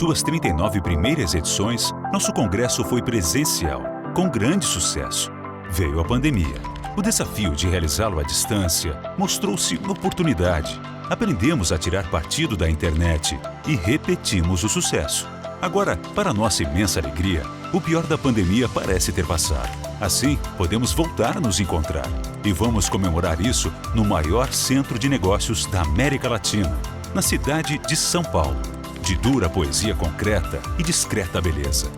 suas 39 primeiras edições, nosso congresso foi presencial, com grande sucesso. Veio a pandemia. O desafio de realizá-lo à distância mostrou-se uma oportunidade. Aprendemos a tirar partido da internet e repetimos o sucesso. Agora, para nossa imensa alegria, o pior da pandemia parece ter passado. Assim, podemos voltar a nos encontrar. E vamos comemorar isso no maior centro de negócios da América Latina, na cidade de São Paulo. De dura poesia concreta e discreta beleza.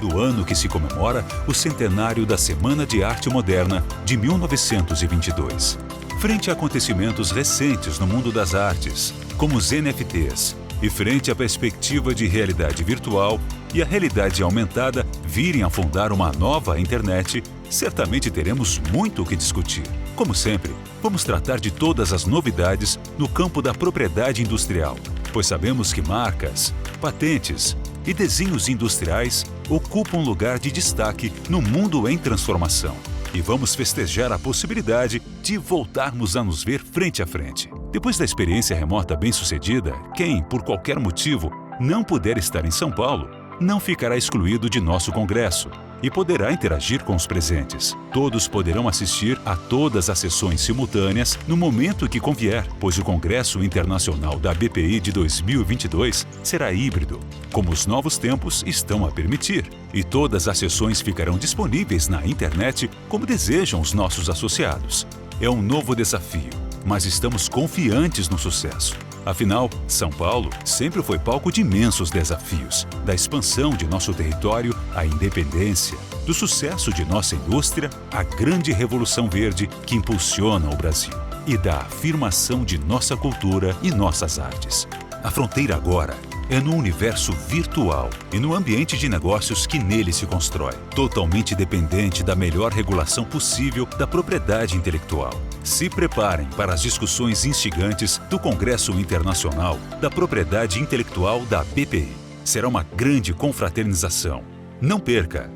Do ano que se comemora o centenário da Semana de Arte Moderna de 1922. Frente a acontecimentos recentes no mundo das artes, como os NFTs, e frente à perspectiva de realidade virtual e a realidade aumentada virem a fundar uma nova internet, certamente teremos muito o que discutir. Como sempre, vamos tratar de todas as novidades no campo da propriedade industrial, pois sabemos que marcas, patentes e desenhos industriais ocupam lugar de destaque no mundo em transformação. E vamos festejar a possibilidade de voltarmos a nos ver frente a frente. Depois da experiência remota bem-sucedida, quem, por qualquer motivo, não puder estar em São Paulo, não ficará excluído de nosso congresso e poderá interagir com os presentes. Todos poderão assistir a todas as sessões simultâneas no momento que convier, pois o Congresso Internacional da BPI de 2022 será híbrido, como os novos tempos estão a permitir, e todas as sessões ficarão disponíveis na internet como desejam os nossos associados. É um novo desafio, mas estamos confiantes no sucesso. Afinal, São Paulo sempre foi palco de imensos desafios, da expansão de nosso território à independência, do sucesso de nossa indústria à grande revolução verde que impulsiona o Brasil, e da afirmação de nossa cultura e nossas artes. A fronteira agora é no universo virtual e no ambiente de negócios que nele se constrói, totalmente dependente da melhor regulação possível da propriedade intelectual. Se preparem para as discussões instigantes do Congresso Internacional da Propriedade Intelectual da BPI. Será uma grande confraternização. Não perca!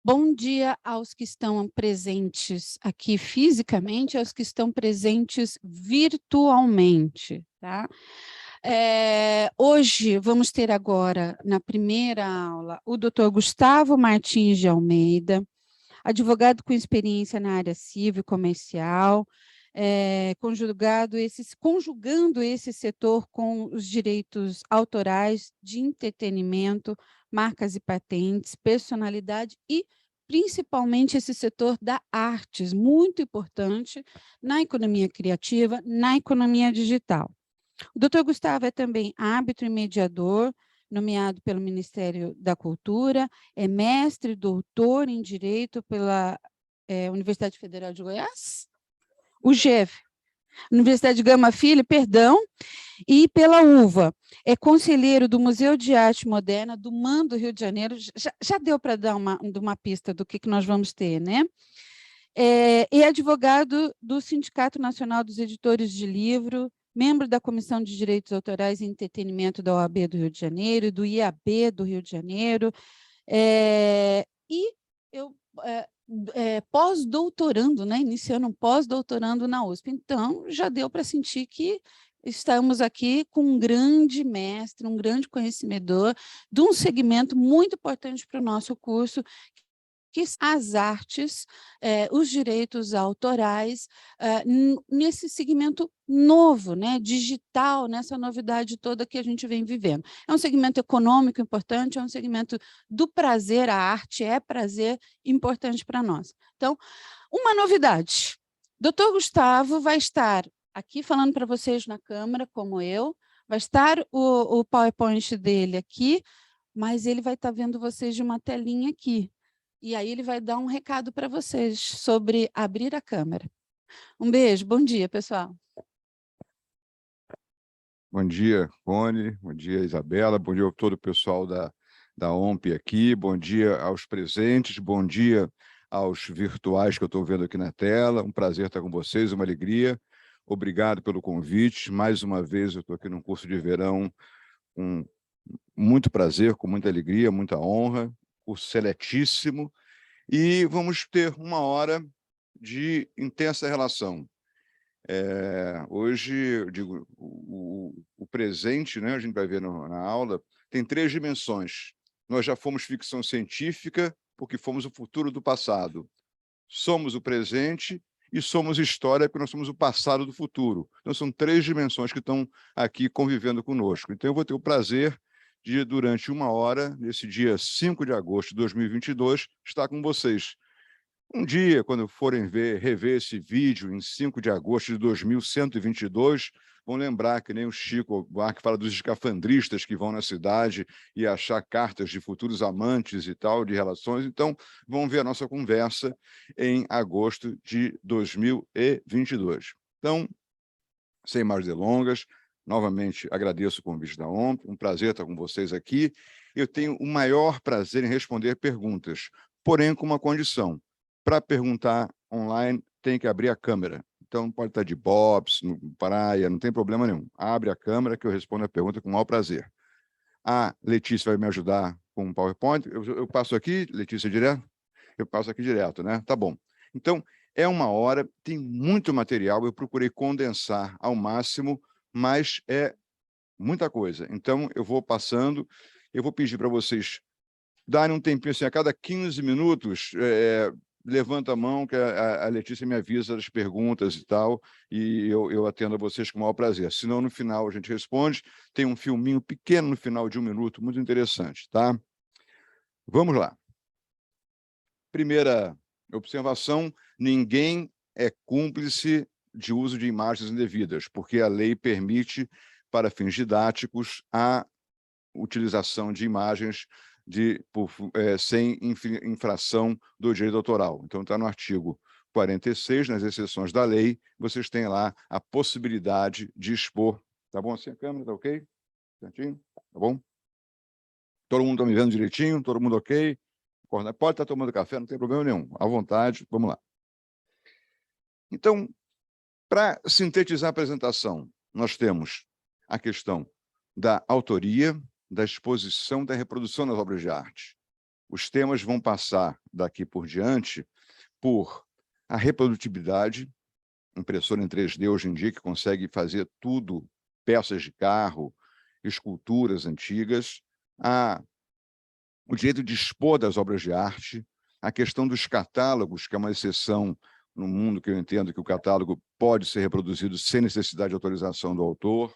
Bom dia aos que estão presentes aqui fisicamente, aos que estão presentes virtualmente, tá? Hoje vamos ter agora, na primeira aula, o Dr. Gustavo Martins de Almeida, advogado com experiência na área civil e comercial, conjugando esse setor com os direitos autorais de entretenimento, marcas e patentes, personalidade e, principalmente, esse setor da artes, muito importante na economia criativa, na economia digital. O Dr. Gustavo é também árbitro e mediador, nomeado pelo Ministério da Cultura, é mestre e doutor em Direito pela Universidade Federal de Goiás, UGEV, Universidade Gama Filho, perdão, e pela UVA. É conselheiro do Museu de Arte Moderna do MAN do Rio de Janeiro. Já deu para dar uma pista do que nós vamos ter, né? E advogado do Sindicato Nacional dos Editores de Livro, membro da Comissão de Direitos Autorais e Entretenimento da OAB do Rio de Janeiro, do IAB do Rio de Janeiro, pós-doutorando, né? Iniciando um pós-doutorando na USP. Então, já deu para sentir que estamos aqui com um grande mestre, um grande conhecedor de um segmento muito importante para o nosso curso, que as artes, os direitos autorais, nesse segmento novo, né, digital, nessa novidade toda que a gente vem vivendo. É um segmento econômico importante, é um segmento do prazer, a arte é prazer importante para nós. Então, uma novidade, Dr. Gustavo vai estar aqui falando para vocês na câmera, como eu, vai estar o PowerPoint dele aqui, mas ele vai estar vendo vocês de uma telinha aqui. E aí ele vai dar um recado para vocês sobre abrir a câmera. Um beijo, bom dia, pessoal. Bom dia, Rony, bom dia, Isabela, bom dia a todo o pessoal da OMP aqui, bom dia aos presentes, bom dia aos virtuais que eu estou vendo aqui na tela. Um prazer estar com vocês, uma alegria. Obrigado pelo convite. Mais uma vez, eu estou aqui num curso de verão com muito prazer, com muita alegria, muita honra. Curso seletíssimo. E vamos ter uma hora de intensa relação. Hoje, eu digo, o presente, né, a gente vai ver na aula, tem 3 dimensões. Nós já fomos ficção científica porque fomos o futuro do passado. Somos o presente e somos história porque nós somos o passado do futuro. Então, são 3 dimensões que estão aqui convivendo conosco. Então, eu vou ter o prazer de, durante uma hora, nesse dia 5 de agosto de 2022, estar com vocês. Um dia, quando forem rever esse vídeo, em 5 de agosto de 2122, vão lembrar que nem o Chico Buarque fala dos escafandristas que vão na cidade e achar cartas de futuros amantes e tal, de relações. Então, vão ver a nossa conversa em agosto de 2022. Então, sem mais delongas, novamente agradeço o convite da ONP, um prazer estar com vocês aqui. Eu tenho o maior prazer em responder perguntas, porém com uma condição. Para perguntar online, tem que abrir a câmera. Então, pode estar de bobs, no praia, não tem problema nenhum. Abre a câmera que eu respondo a pergunta com o maior prazer. A Letícia vai me ajudar com o PowerPoint. Eu passo aqui, Letícia, direto? Eu passo aqui direto, né? Tá bom. Então, é uma hora, tem muito material, eu procurei condensar ao máximo, mas é muita coisa. Então, eu vou passando, eu vou pedir para vocês darem um tempinho, assim, a cada 15 minutos, levanta a mão que a Letícia me avisa das perguntas e tal, e eu atendo a vocês com o maior prazer. Senão, no final, a gente responde. Tem um filminho pequeno no final de 1 minuto, muito interessante, tá? Vamos lá. Primeira observação, ninguém é cúmplice de uso de imagens indevidas, porque a lei permite, para fins didáticos, a utilização de imagens sem infração do direito autoral. Então, está no artigo 46, nas exceções da lei, vocês têm lá a possibilidade de expor. Tá bom assim a câmera? Tá ok? Certinho? Tá bom? Todo mundo está me vendo direitinho? Todo mundo ok? Pode estar tomando café, não tem problema nenhum. À vontade, vamos lá. Então, para sintetizar a apresentação, nós temos a questão da autoria, da exposição, da reprodução das obras de arte. Os temas vão passar daqui por diante por a reprodutibilidade, impressora em 3D hoje em dia que consegue fazer tudo, peças de carro, esculturas antigas, o direito de expor das obras de arte, a questão dos catálogos, que é uma exceção no mundo que eu entendo que o catálogo pode ser reproduzido sem necessidade de autorização do autor,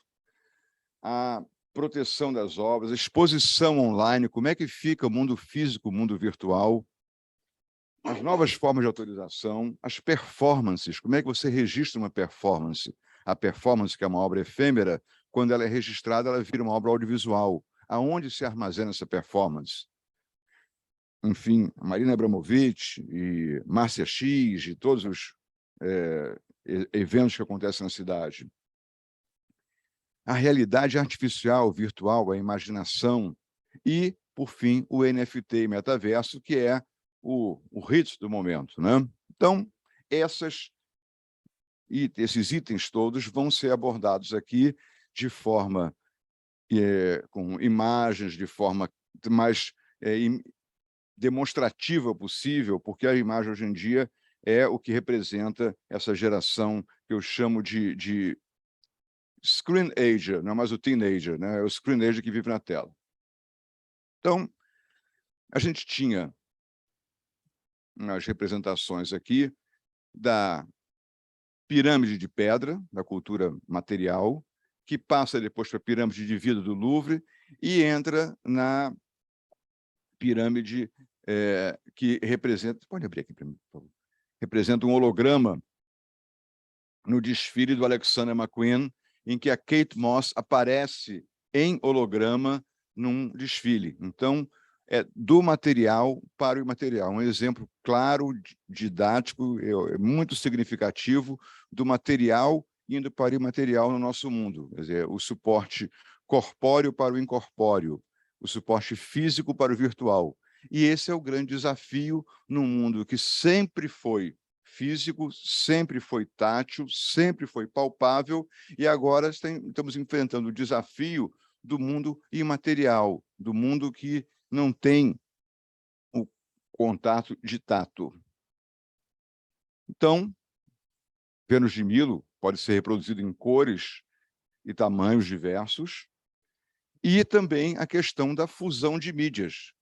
a proteção das obras, a exposição online, como é que fica o mundo físico, o mundo virtual, as novas formas de autorização, as performances, como é que você registra uma performance? A performance, que é uma obra efêmera, quando ela é registrada, ela vira uma obra audiovisual. Aonde se armazena essa performance? Enfim, Marina Abramovic e Márcia X e todos os eventos que acontecem na cidade. A realidade artificial, virtual, a imaginação e, por fim, o NFT e metaverso, que é o hit do momento, né? Então, esses itens todos vão ser abordados aqui de forma com imagens, de forma mais demonstrativa possível, porque a imagem hoje em dia é o que representa essa geração que eu chamo de screen ager, não é mais o teenager, né? É o screen ager que vive na tela. Então, a gente tinha as representações aqui da pirâmide de pedra, da cultura material, que passa depois para a pirâmide de vidro do Louvre e entra na pirâmide que representa... Pode abrir aqui para mim, por favor. Representa um holograma no desfile do Alexander McQueen, em que a Kate Moss aparece em holograma num desfile. Então, é do material para o imaterial. Um exemplo claro, didático, muito significativo do material indo para o imaterial no nosso mundo. Quer dizer, o suporte corpóreo para o incorpóreo, o suporte físico para o virtual. E esse é o grande desafio num mundo que sempre foi físico, sempre foi tátil, sempre foi palpável, e agora estamos enfrentando o desafio do mundo imaterial, do mundo que não tem o contato de tato. Então, Vênus de Milo pode ser reproduzido em cores e tamanhos diversos, e também a questão da fusão de mídias.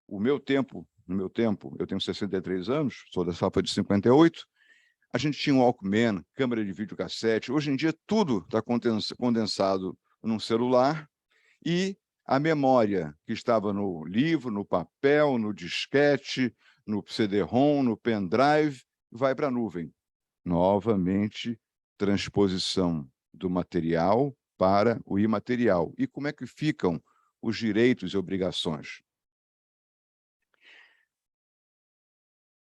No meu tempo, eu tenho 63 anos, sou da safra de 58, a gente tinha um Walkman, câmera de videocassete, hoje em dia tudo está condensado num celular, e a memória que estava no livro, no papel, no disquete, no CD-ROM, no pendrive, vai para a nuvem. Novamente, transposição do material para o imaterial. E como é que ficam os direitos e obrigações?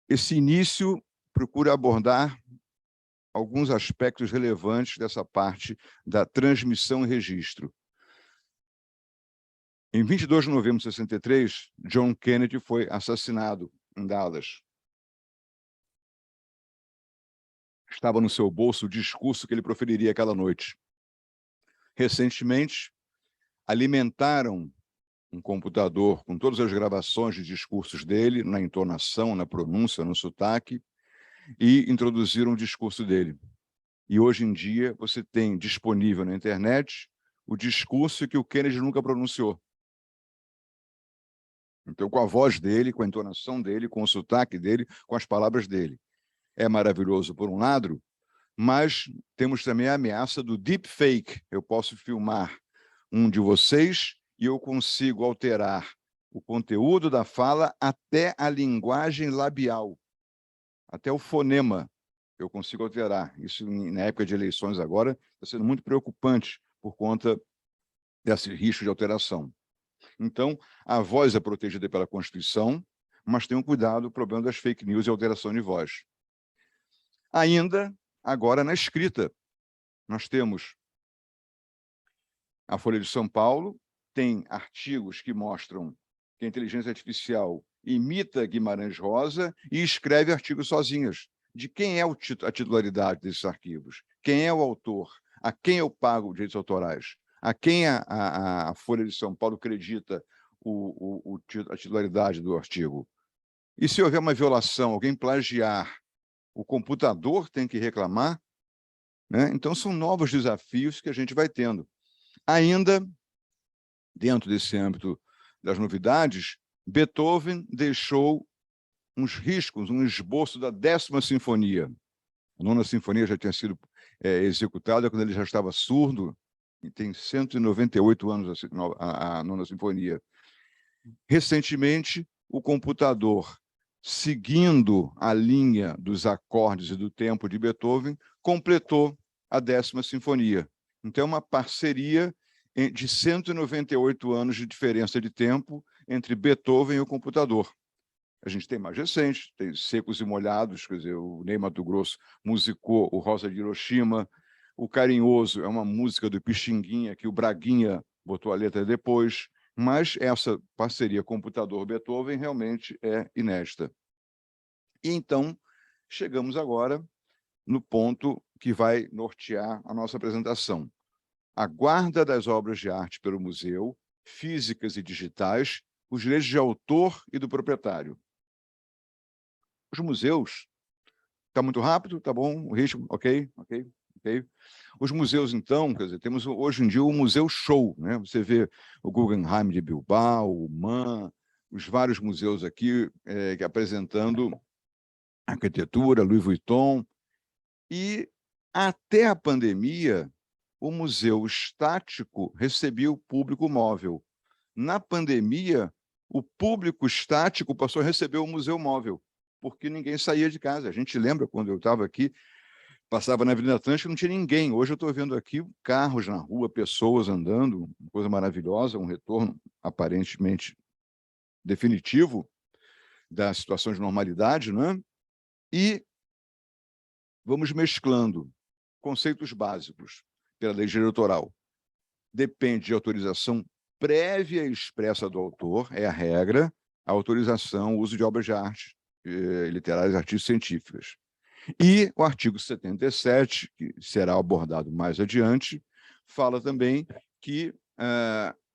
Esse início procura abordar alguns aspectos relevantes dessa parte da transmissão e registro. Em 22 de novembro de 63, John Kennedy foi assassinado em Dallas. Estava no seu bolso o discurso que ele proferiria aquela noite. Recentemente, alimentaram um computador com todas as gravações de discursos dele, na entonação, na pronúncia, no sotaque, e introduziram o discurso dele. E hoje em dia você tem disponível na internet o discurso que o Kennedy nunca pronunciou. Então, com a voz dele, com a entonação dele, com o sotaque dele, com as palavras dele. É maravilhoso por um lado, mas temos também a ameaça do deepfake. Eu posso filmar um de vocês e eu consigo alterar o conteúdo da fala até a linguagem labial, até o fonema eu consigo alterar. Isso, na época de eleições agora, está sendo muito preocupante por conta desse risco de alteração. Então, a voz é protegida pela Constituição, mas tenham cuidado o problema das fake news e alteração de voz. Ainda, agora, na escrita, nós temos a Folha de São Paulo, tem artigos que mostram que a inteligência artificial imita Guimarães Rosa e escreve artigos sozinhas. De quem é a titularidade desses arquivos? Quem é o autor? A quem eu pago direitos autorais? A quem a Folha de São Paulo acredita a titularidade do artigo? E se houver uma violação, alguém plagiar, o computador tem que reclamar? Né? Então, são novos desafios que a gente vai tendo. Ainda, dentro desse âmbito das novidades, Beethoven deixou uns riscos, um esboço da 10ª Sinfonia. A 9ª Sinfonia já tinha sido executada quando ele já estava surdo, e tem 198 anos a 9ª Sinfonia. Recentemente, o computador, seguindo a linha dos acordes e do tempo de Beethoven, completou a 10ª Sinfonia. Então, é uma parceria de 198 anos de diferença de tempo entre Beethoven e o computador. A gente tem mais recente, tem Secos e Molhados, quer dizer, o Ney Matogrosso musicou o Rosa de Hiroshima, o Carinhoso é uma música do Pixinguinha, que o Braguinha botou a letra depois, mas essa parceria computador-Beethoven realmente é inédita. E então, chegamos agora no ponto que vai nortear a nossa apresentação. A guarda das obras de arte pelo museu, físicas e digitais, os direitos de autor e do proprietário. Os museus, está muito rápido, tá bom, o ritmo, ok. Os museus, então, quer dizer, temos hoje em dia o Museu Show, né? Você vê o Guggenheim de Bilbao, o MAN, os vários museus aqui apresentando arquitetura, Louis Vuitton, e até a pandemia, o museu estático recebia o público móvel. Na pandemia, o público estático passou a receber o museu móvel, porque ninguém saía de casa. A gente lembra quando eu estava aqui, passava na Avenida Atlântica, não tinha ninguém. Hoje eu estou vendo aqui carros na rua, pessoas andando, uma coisa maravilhosa, um retorno aparentemente definitivo da situação de normalidade, não é? E vamos mesclando conceitos básicos pela lei diretoral. Depende de autorização prévia e expressa do autor, é a regra, a autorização, o uso de obras de arte literárias e artísticas científicas. E o artigo 77, que será abordado mais adiante, fala também que,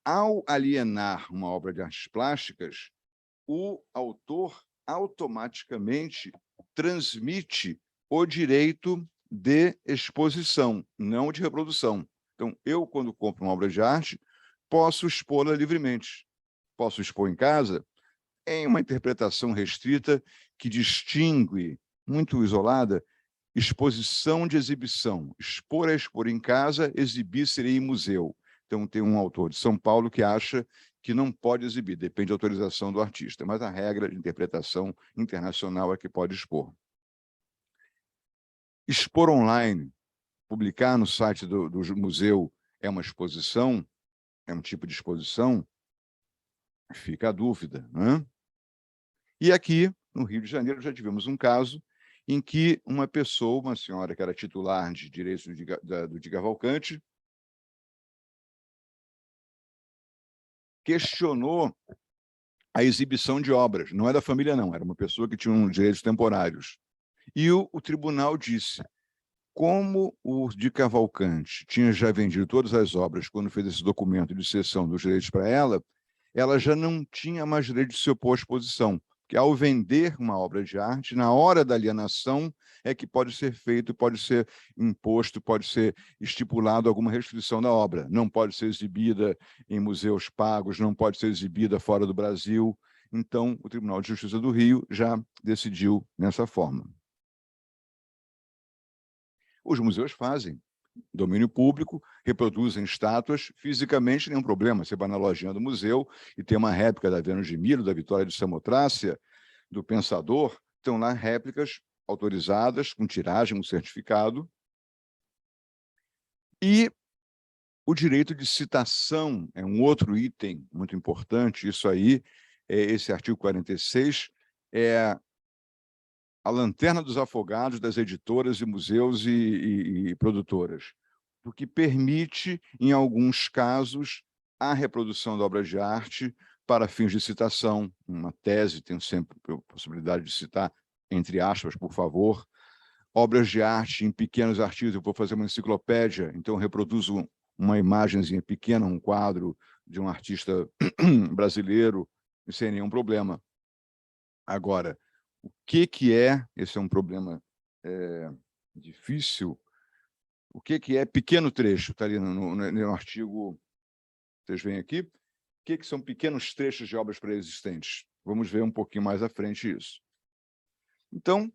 ao alienar uma obra de artes plásticas, o autor automaticamente transmite o direito de exposição, não de reprodução. Então, eu, quando compro uma obra de arte, posso expô-la livremente. Posso expor em casa em uma interpretação restrita que distingue, muito isolada, exposição de exibição. Expor é expor em casa, exibir seria em museu. Então, tem um autor de São Paulo que acha que não pode exibir, depende da autorização do artista, mas a regra de interpretação internacional é que pode expor. Expor online, publicar no site do museu é uma exposição, é um tipo de exposição? Fica a dúvida, né? E aqui, no Rio de Janeiro, já tivemos um caso em que uma pessoa, uma senhora que era titular de direitos do Di Cavalcanti, questionou a exibição de obras. Não é da família, não, era uma pessoa que tinha direitos temporários. E o tribunal disse, como o Di Cavalcanti tinha já vendido todas as obras quando fez esse documento de cessão dos direitos para ela já não tinha mais direito de se opor à exposição, que ao vender uma obra de arte, na hora da alienação, é que pode ser feito, pode ser imposto, pode ser estipulado alguma restrição da obra. Não pode ser exibida em museus pagos, não pode ser exibida fora do Brasil. Então, o Tribunal de Justiça do Rio já decidiu nessa forma. Os museus fazem domínio público, reproduzem estátuas, fisicamente nenhum problema. Você vai na lojinha do museu e tem uma réplica da Vênus de Milo, da Vitória de Samotrácia, do Pensador, estão lá réplicas autorizadas, com tiragem, um certificado. E o direito de citação é um outro item muito importante, isso aí, esse artigo 46, é a lanterna dos afogados das editoras e museus e produtoras, porque permite, em alguns casos, a reprodução da obra de arte para fins de citação. Uma tese tem sempre a possibilidade de citar, entre aspas, por favor. Obras de arte em pequenos artigos, eu vou fazer uma enciclopédia, então eu reproduzo uma imagenzinha pequena, um quadro de um artista brasileiro, sem nenhum problema. Agora, o que é, esse é um problema difícil, o que é pequeno trecho? Está ali no artigo, vocês veem aqui, o que são pequenos trechos de obras pré-existentes? Vamos ver um pouquinho mais à frente isso. Então,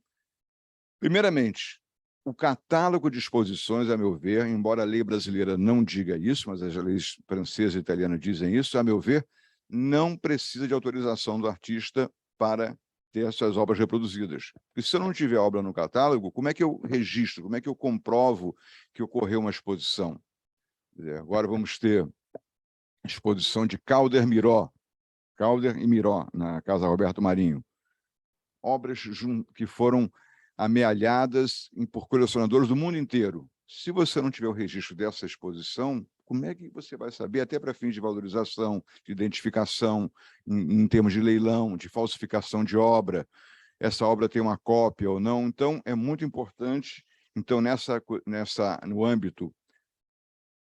primeiramente, o catálogo de exposições, a meu ver, embora a lei brasileira não diga isso, mas as leis francesa e italiana dizem isso, a meu ver, não precisa de autorização do artista para ter essas obras reproduzidas. Porque se eu não tiver obra no catálogo, como é que eu registro? Como é que eu comprovo que ocorreu uma exposição? Agora vamos ter a exposição de Calder e Miró, na Casa Roberto Marinho. Obras que foram amealhadas por colecionadores do mundo inteiro. Se você não tiver o registro dessa exposição, como é que você vai saber, até para fins de valorização, de identificação, em termos de leilão, de falsificação de obra, essa obra tem uma cópia ou não? Então, é muito importante, então, no âmbito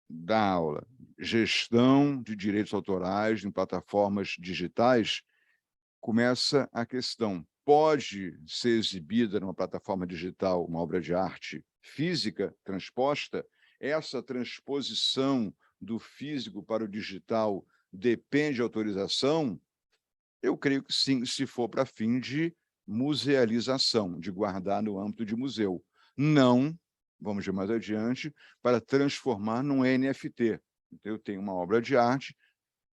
da aula, gestão de direitos autorais em plataformas digitais, começa a questão, pode ser exibida numa plataforma digital uma obra de arte física transposta? Essa transposição do físico para o digital depende de autorização? Eu creio que sim, se for para fim de musealização, de guardar no âmbito de museu. Não, vamos ver mais adiante, para transformar num NFT. Então, eu tenho uma obra de arte,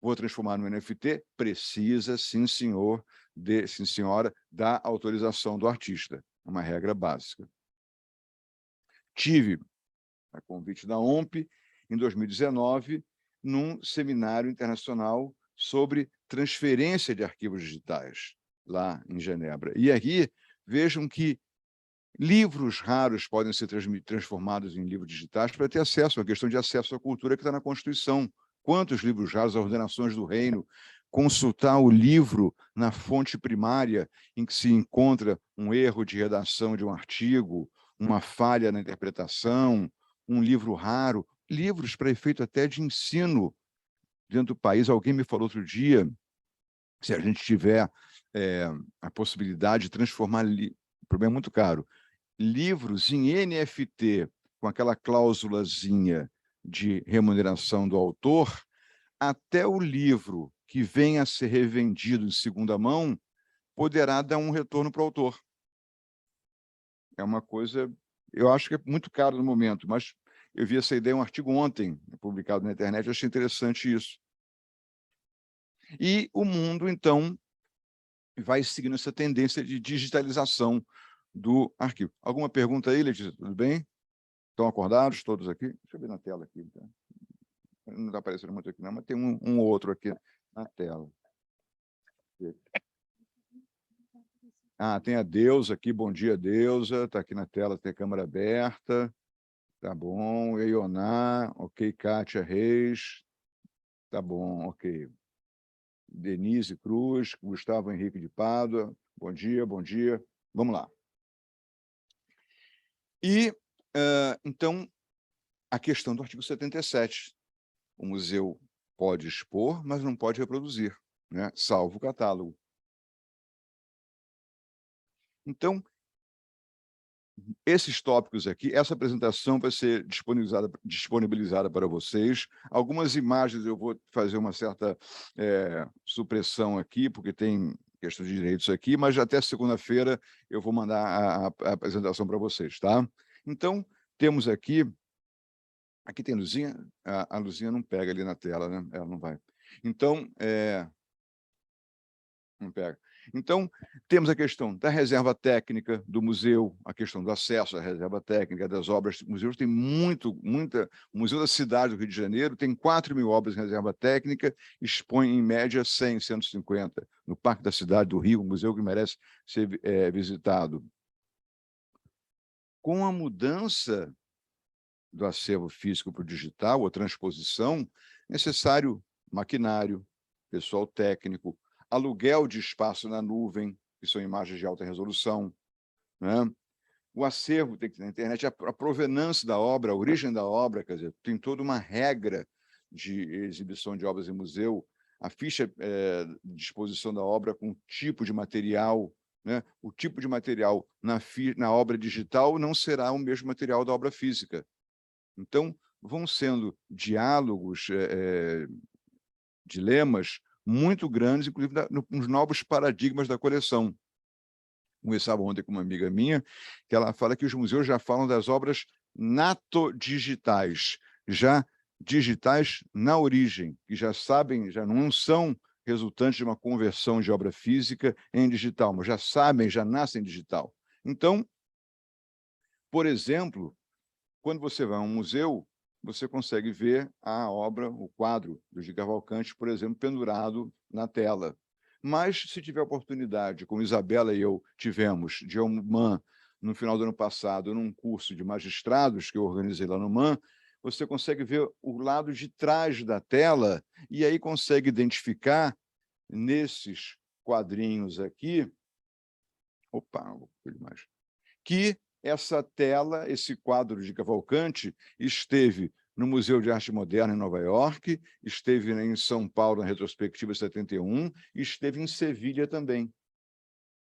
vou transformar no NFT, precisa, sim, senhor, sim, senhora, da autorização do artista. É uma regra básica. Tive a convite da OMP, em 2019, num seminário internacional sobre transferência de arquivos digitais, lá em Genebra. E aqui, vejam que livros raros podem ser transformados em livros digitais para ter acesso, a questão de acesso à cultura que está na Constituição. Quantos livros raros, as ordenações do reino, consultar o livro na fonte primária em que se encontra um erro de redação de um artigo, uma falha na interpretação, um livro raro, livros para efeito até de ensino dentro do país. Alguém me falou outro dia, se a gente tiver a possibilidade de transformar, o problema é muito caro, livros em NFT, com aquela cláusulazinha de remuneração do autor, até o livro que venha a ser revendido em segunda mão poderá dar um retorno para o autor. É uma coisa, eu acho que é muito caro no momento, mas eu vi essa ideia em um artigo ontem, publicado na internet, eu achei interessante isso. E o mundo, então, vai seguindo essa tendência de digitalização do arquivo. Alguma pergunta aí, Letícia? Tudo bem? Estão acordados todos aqui? Deixa eu ver na tela aqui. Tá? Não está aparecendo muito aqui, não, mas tem um ou outro aqui na tela. Ah, tem a Deusa aqui. Bom dia, Deusa. Está aqui na tela, tem a câmera aberta. Tá bom. Eioná. Ok, Kátia Reis. Tá bom, ok. Denise Cruz, Gustavo Henrique de Pádua. Bom dia, bom dia. Vamos lá. E, então, a questão do artigo 77. O museu pode expor, mas não pode reproduzir, né? Salvo o catálogo. Então, esses tópicos aqui, essa apresentação vai ser disponibilizada para vocês. Algumas imagens eu vou fazer uma certa supressão aqui, porque tem questão de direitos aqui, mas até segunda-feira eu vou mandar a apresentação para vocês, tá? Então, temos aqui tem luzinha? A luzinha não pega ali na tela, né? Ela não vai. Então, não pega. Então, temos a questão da reserva técnica do museu, a questão do acesso à reserva técnica das obras. O museu tem muita... O Museu da Cidade do Rio de Janeiro tem 4.000 obras em reserva técnica, expõe, em média, 100, 150. No Parque da Cidade do Rio, um museu que merece ser visitado. Com a mudança do acervo físico para o digital, ou transposição, necessário maquinário, pessoal técnico, aluguel de espaço na nuvem, que são imagens de alta resolução, né? O acervo tem que ter na internet, a provenância da obra, a origem da obra, quer dizer, tem toda uma regra de exibição de obras em museu, a ficha de exposição da obra com tipo de material, né? O tipo de material na obra digital não será o mesmo material da obra física. Então, vão sendo diálogos, dilemas muito grandes, inclusive nos novos paradigmas da coleção. Conversava ontem com uma amiga minha, que ela fala que os museus já falam das obras natodigitais, já digitais na origem, que já sabem, já não são resultantes de uma conversão de obra física em digital, mas já sabem, já nascem digital. Então, por exemplo, quando você vai a um museu, você consegue ver a obra, o quadro do Di Cavalcanti, por exemplo, pendurado na tela. Mas, se tiver oportunidade, como Isabela e eu tivemos, de UMAN, no final do ano passado, num curso de magistrados que eu organizei lá no UMAN, você consegue ver o lado de trás da tela e aí consegue identificar nesses quadrinhos aqui, que essa tela, esse quadro de Cavalcanti, esteve no Museu de Arte Moderna em Nova York, esteve em São Paulo, na retrospectiva 71, e esteve em Sevilha também.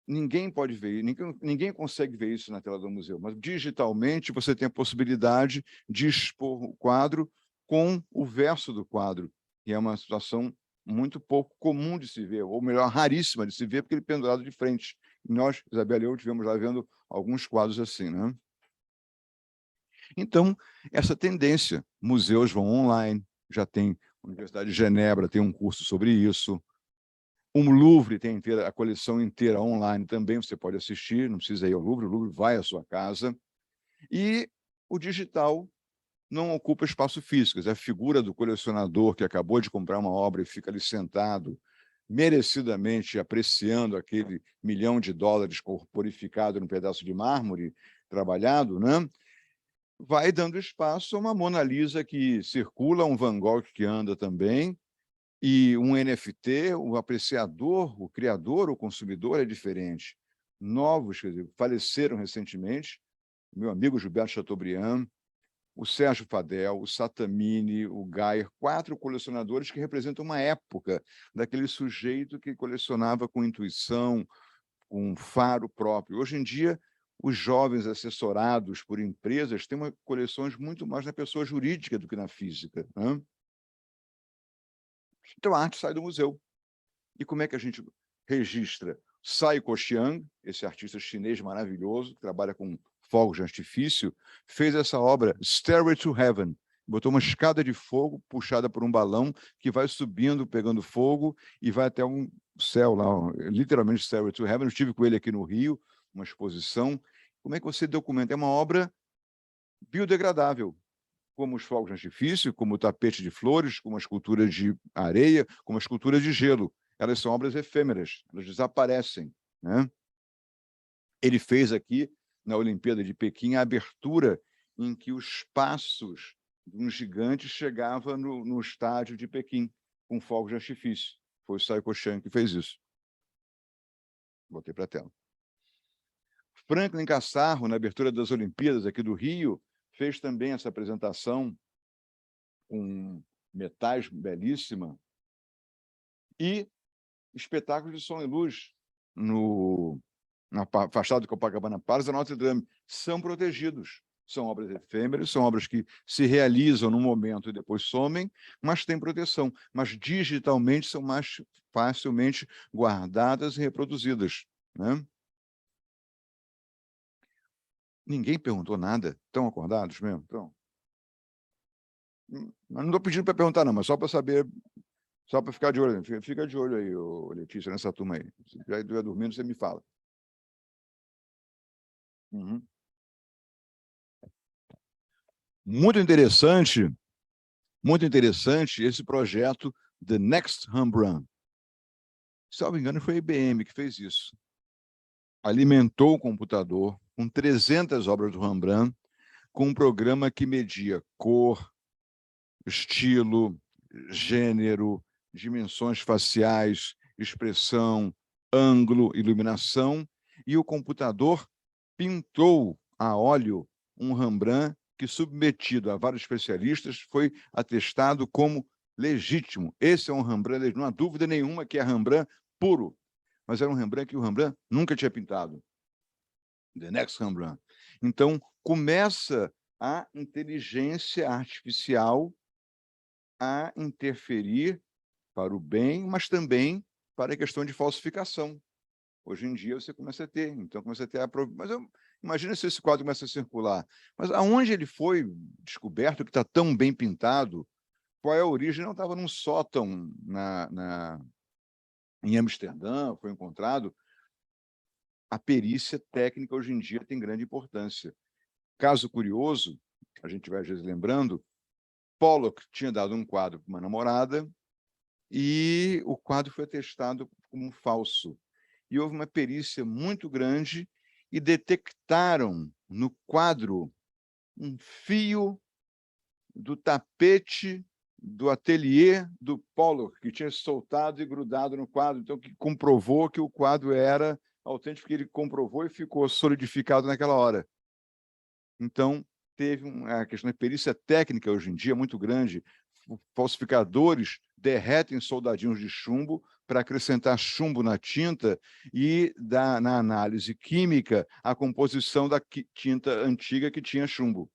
Ninguém pode ver, ninguém consegue ver isso na tela do museu, mas digitalmente você tem a possibilidade de expor o quadro com o verso do quadro, e é uma situação muito pouco comum de se ver, ou melhor, raríssima de se ver, porque ele é pendurado de frente. Nós, Isabela e eu, estivemos lá vendo alguns quadros assim, né? Então, essa tendência, museus vão online, já tem a Universidade de Genebra, tem um curso sobre isso, o Louvre tem a coleção inteira online também, você pode assistir, não precisa ir ao Louvre, o Louvre vai à sua casa, e o digital não ocupa espaço físico, a figura do colecionador que acabou de comprar uma obra e fica ali sentado, merecidamente apreciando aquele $1 milhão corporificado num pedaço de mármore trabalhado, né? Vai dando espaço a uma Mona Lisa que circula, um Van Gogh que anda também, E um NFT, o apreciador, o criador, o consumidor é diferente. Novos, quer dizer, faleceram recentemente, meu amigo Gilberto Chateaubriand, o Sérgio Fadel, o Satamini, o Gayer, 4 colecionadores que representam uma época daquele sujeito que colecionava com intuição, com um faro próprio. Hoje em dia, os jovens assessorados por empresas têm coleções muito mais na pessoa jurídica do que na física, né? Então, a arte sai do museu. E como é que a gente registra? Saiko Xiang, esse artista chinês maravilhoso, que trabalha com fogos de artifício, fez essa obra, Stairway to Heaven. Botou uma escada de fogo puxada por um balão que vai subindo, pegando fogo, e vai até um céu lá, literalmente Stairway to Heaven. Eu estive com ele aqui no Rio, uma exposição. Como é que você documenta? É uma obra biodegradável, como os fogos de artifício, como o tapete de flores, como a escultura de areia, como a escultura de gelo. Elas são obras efêmeras, elas desaparecem, né? Ele fez aqui, na Olimpíada de Pequim, a abertura em que os passos de um gigante chegavam no estádio de Pequim, com fogos de artifício. Foi o Saiko Xiang que fez isso. Botei para a tela. Franklin Cassarro, na abertura das Olimpíadas aqui do Rio, fez também essa apresentação com metais belíssima e espetáculos de som e luz na fachada do Copacabana Palace, da Notre Dame, são protegidos. São obras efêmeras, são obras que se realizam num momento e depois somem, mas têm proteção. Mas digitalmente são mais facilmente guardadas e reproduzidas, né? Ninguém perguntou nada. Estão acordados mesmo? Então, não estou pedindo para perguntar, não, mas só para saber, só para ficar de olho. Fica de olho aí, Letícia, nessa turma aí. Se já estiver dormindo, você me fala. Uhum. Muito interessante esse projeto The Next Rembrandt. Se não me engano, foi a IBM que fez isso. Alimentou o computador com 300 obras do Rembrandt, com um programa que media cor, estilo, gênero, dimensões faciais, expressão, ângulo, iluminação, e o computador pintou a óleo um Rembrandt que, submetido a vários especialistas, foi atestado como legítimo. Esse é um Rembrandt, não há dúvida nenhuma que é Rembrandt puro, mas era um Rembrandt que o Rembrandt nunca tinha pintado. The Next Rembrandt. Então, começa a inteligência artificial a interferir para o bem, mas também para a questão de falsificação. Hoje em dia você começa a ter, então começa a ter mas imagina se esse quadro começa a circular. Mas aonde ele foi descoberto, que está tão bem pintado, qual é a origem? Não estava num sótão em Amsterdã, foi encontrado. A perícia técnica hoje em dia tem grande importância. Caso curioso, a gente vai às vezes lembrando, Pollock tinha dado um quadro para uma namorada e o quadro foi atestado como falso. E houve uma perícia muito grande e detectaram no quadro um fio do tapete do ateliê do Pollock, que tinha soltado e grudado no quadro, então que comprovou que o quadro era autêntico, porque ele comprovou e ficou solidificado naquela hora. Então, teve a questão da perícia técnica hoje em dia muito grande. Falsificadores derretem soldadinhos de chumbo para acrescentar chumbo na tinta e na análise química a composição da tinta antiga que tinha chumbo.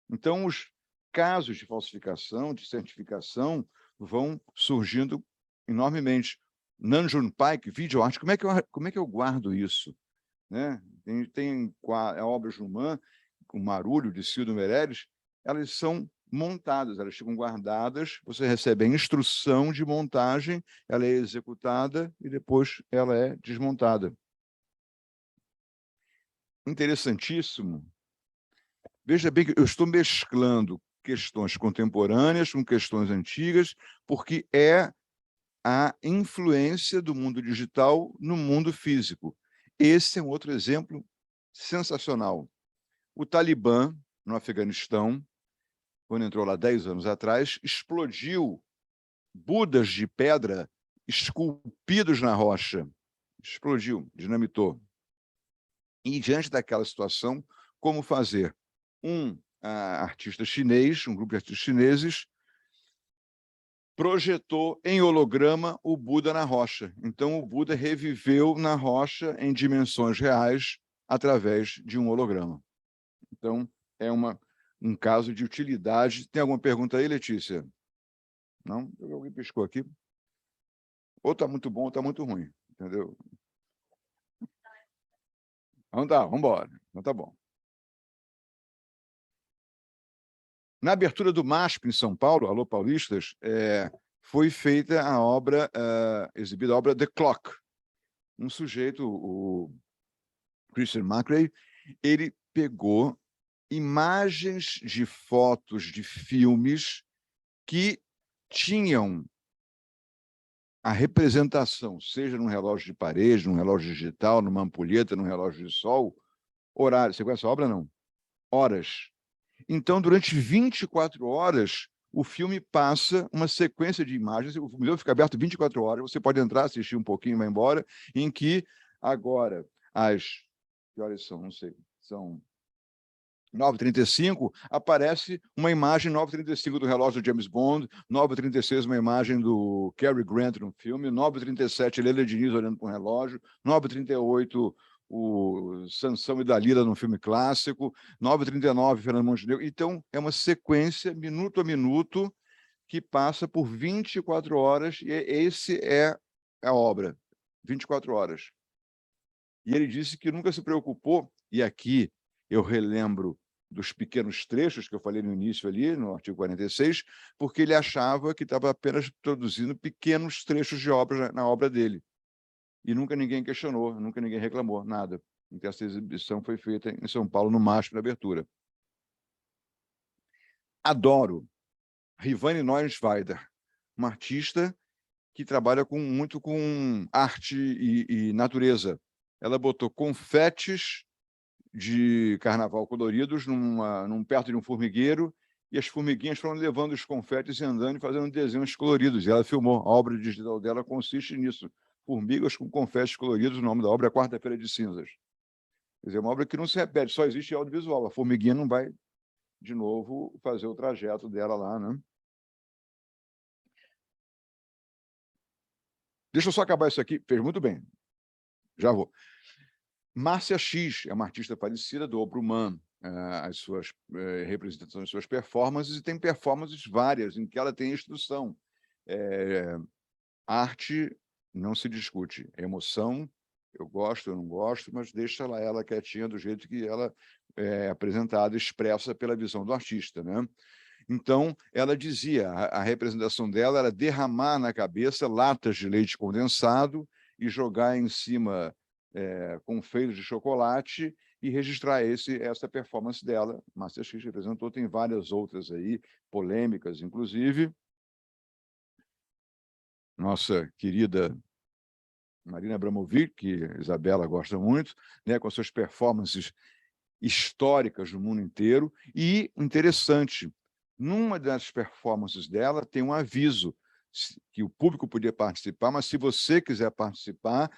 Então, os casos de falsificação, de certificação, vão surgindo enormemente. Nan June Paik, videoarte, como é que eu guardo isso? Né? Tem a obra Juman, com Marulho, de Cildo Meirelles, elas são montadas, elas ficam guardadas, você recebe a instrução de montagem, ela é executada e depois ela é desmontada. Interessantíssimo. Veja bem que eu estou mesclando questões contemporâneas com questões antigas, porque é a influência do mundo digital no mundo físico. Esse é um outro exemplo sensacional. O Talibã, no Afeganistão, quando entrou lá 10 anos atrás, explodiu Budas de pedra esculpidos na rocha. Explodiu, dinamitou. E, diante daquela situação, como fazer? Um artista chinês, um grupo de artistas chineses, projetou em holograma o Buda na rocha. Então, o Buda reviveu na rocha em dimensões reais através de um holograma. Então, é um caso de utilidade. Tem alguma pergunta aí, Letícia? Não? Alguém piscou aqui? Ou está muito bom ou está muito ruim, entendeu? Então tá, vamos embora. Então tá bom. Na abertura do MASP em São Paulo, alô paulistas, foi feita a obra, exibida a obra The Clock. Um sujeito, o Christian McRae, ele pegou imagens de fotos de filmes que tinham a representação, seja num relógio de parede, num relógio digital, numa ampulheta, num relógio de sol, horário. Você conhece a obra, não? Horas. Então, durante 24 horas, o filme passa uma sequência de imagens, o museu fica aberto 24 horas, você pode entrar, assistir um pouquinho e vai embora, em que agora, que horas são? Não sei, são 9h35, aparece uma imagem 9h35 do relógio do James Bond, 9h36 uma imagem do Cary Grant no filme, 9h37 Leila Diniz olhando para um relógio, 9h38 o Sansão e Dalila no filme clássico, 9h39 Fernando Montenegro. Então, é uma sequência, minuto a minuto, que passa por 24 horas, e esse é a obra, 24 horas. E ele disse que nunca se preocupou, e aqui eu relembro dos pequenos trechos que eu falei no início ali, no artigo 46, porque ele achava que estava apenas produzindo pequenos trechos de obra na obra dele. E nunca ninguém questionou, nunca ninguém reclamou, nada. Então, essa exibição foi feita em São Paulo, no MASP, na abertura. Adoro Rivane Neuenschweider, uma artista que trabalha muito com arte e natureza. Ela botou confetes de carnaval coloridos perto de um formigueiro, e as formiguinhas foram levando os confetes e andando e fazendo desenhos coloridos. E ela filmou. A obra digital dela consiste nisso. Formigas com confetes coloridos. O nome da obra é Quarta-feira de Cinzas. Quer dizer, uma obra que não se repete, só existe audiovisual. A formiguinha não vai, de novo, fazer o trajeto dela lá, né? Deixa eu só acabar isso aqui. Fez muito bem. Já vou. Márcia X é uma artista falecida, doou para o MAN as suas representações, as suas performances, e tem performances várias em que ela tem instrução. Arte não se discute, emoção, eu gosto, eu não gosto, mas deixa ela quietinha do jeito que ela é apresentada, expressa pela visão do artista, né? Então, ela dizia, a representação dela era derramar na cabeça latas de leite condensado e jogar em cima confeitos de chocolate e registrar essa performance dela. Márcia X representou, tem várias outras aí, polêmicas, inclusive. Nossa querida Marina Abramovic, que a Isabela gosta muito, né, com as suas performances históricas no mundo inteiro. E, interessante, numa das performances dela tem um aviso que o público podia participar, mas se você quiser participar,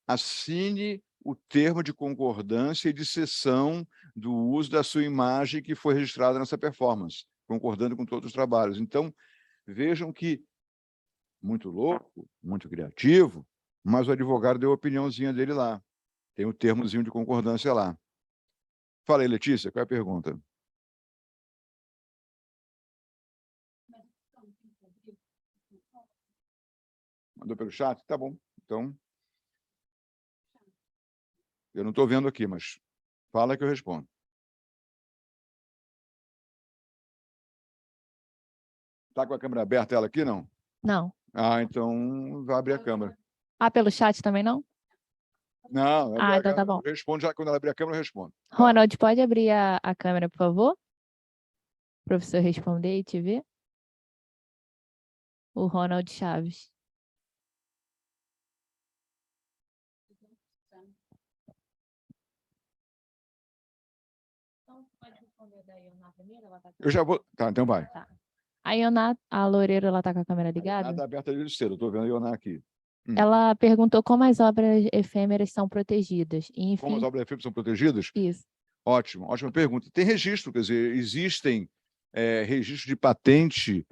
assine o termo de concordância e de cessão do uso da sua imagem que foi registrada nessa performance, concordando com todos os trabalhos. Então, vejam que, muito louco, muito criativo, mas o advogado deu a opiniãozinha dele lá. Tem o termozinho de concordância lá. Fala aí, Letícia, qual é a pergunta? Mandou pelo chat? Tá bom. Então, eu não estou vendo aqui, mas fala que eu respondo. Está com a câmera aberta ela aqui, não? Não. Ah, então vai abrir a câmera. Ah, pelo chat também não? Não, então tá bom. eu respondo já, quando ela abrir a câmera, eu respondo. Ronald, pode abrir a câmera, por favor? O professor responder e te ver. O Ronald Chaves. Eu já vou... Tá, então vai. Tá. A Ioná, a Loureiro, ela tá com a câmera A ligada? Ioná está aberta desde cedo, eu estou vendo a Ioná aqui. Ela perguntou como as obras efêmeras são protegidas. E, Como as enfim, obras efêmeras são protegidas? isso. Ótimo, ótima pergunta. Tem registro, quer dizer, existem registros de patente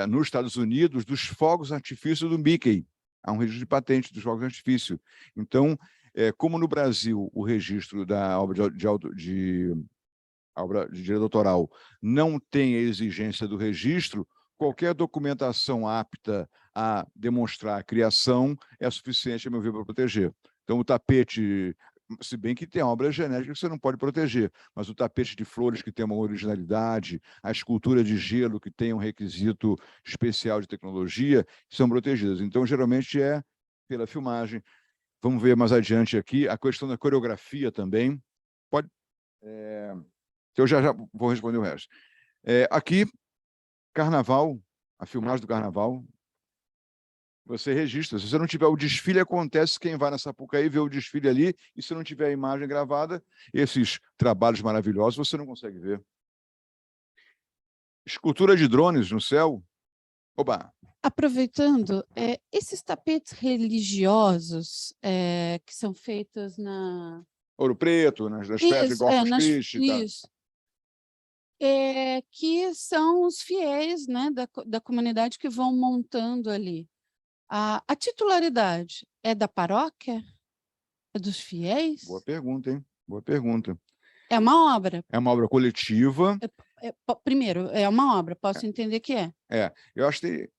nos Estados Unidos dos fogos artifícios do Mickey. Há um registro de patente dos fogos de artifício. Então, como no Brasil o registro da obra a obra de direito autoral não tem a exigência do registro, qualquer documentação apta a demonstrar a criação é suficiente, a meu ver, para proteger. Então, o tapete, se bem que tem obras genéticas que você não pode proteger, mas o tapete de flores que tem uma originalidade, a escultura de gelo que tem um requisito especial de tecnologia, são protegidas. Então, geralmente é pela filmagem. Vamos ver mais adiante aqui a questão da coreografia também. Pode... eu já vou responder o resto. Aqui, carnaval, a filmagem do carnaval, você registra. Se você não tiver o desfile, acontece, quem vai na Sapucaí vê o desfile ali, e se não tiver a imagem gravada, esses trabalhos maravilhosos você não consegue ver. Escultura de drones no céu. Oba! Aproveitando, esses tapetes religiosos que são feitos na... Ouro Preto, nas festas de Corpus Christi. Isso. Que são os fiéis, né, da comunidade que vão montando ali. A titularidade é da paróquia? É dos fiéis? Boa pergunta, hein? Boa pergunta. É uma obra? É uma obra coletiva. Primeiro, é uma obra, posso entender que é. Eu acho que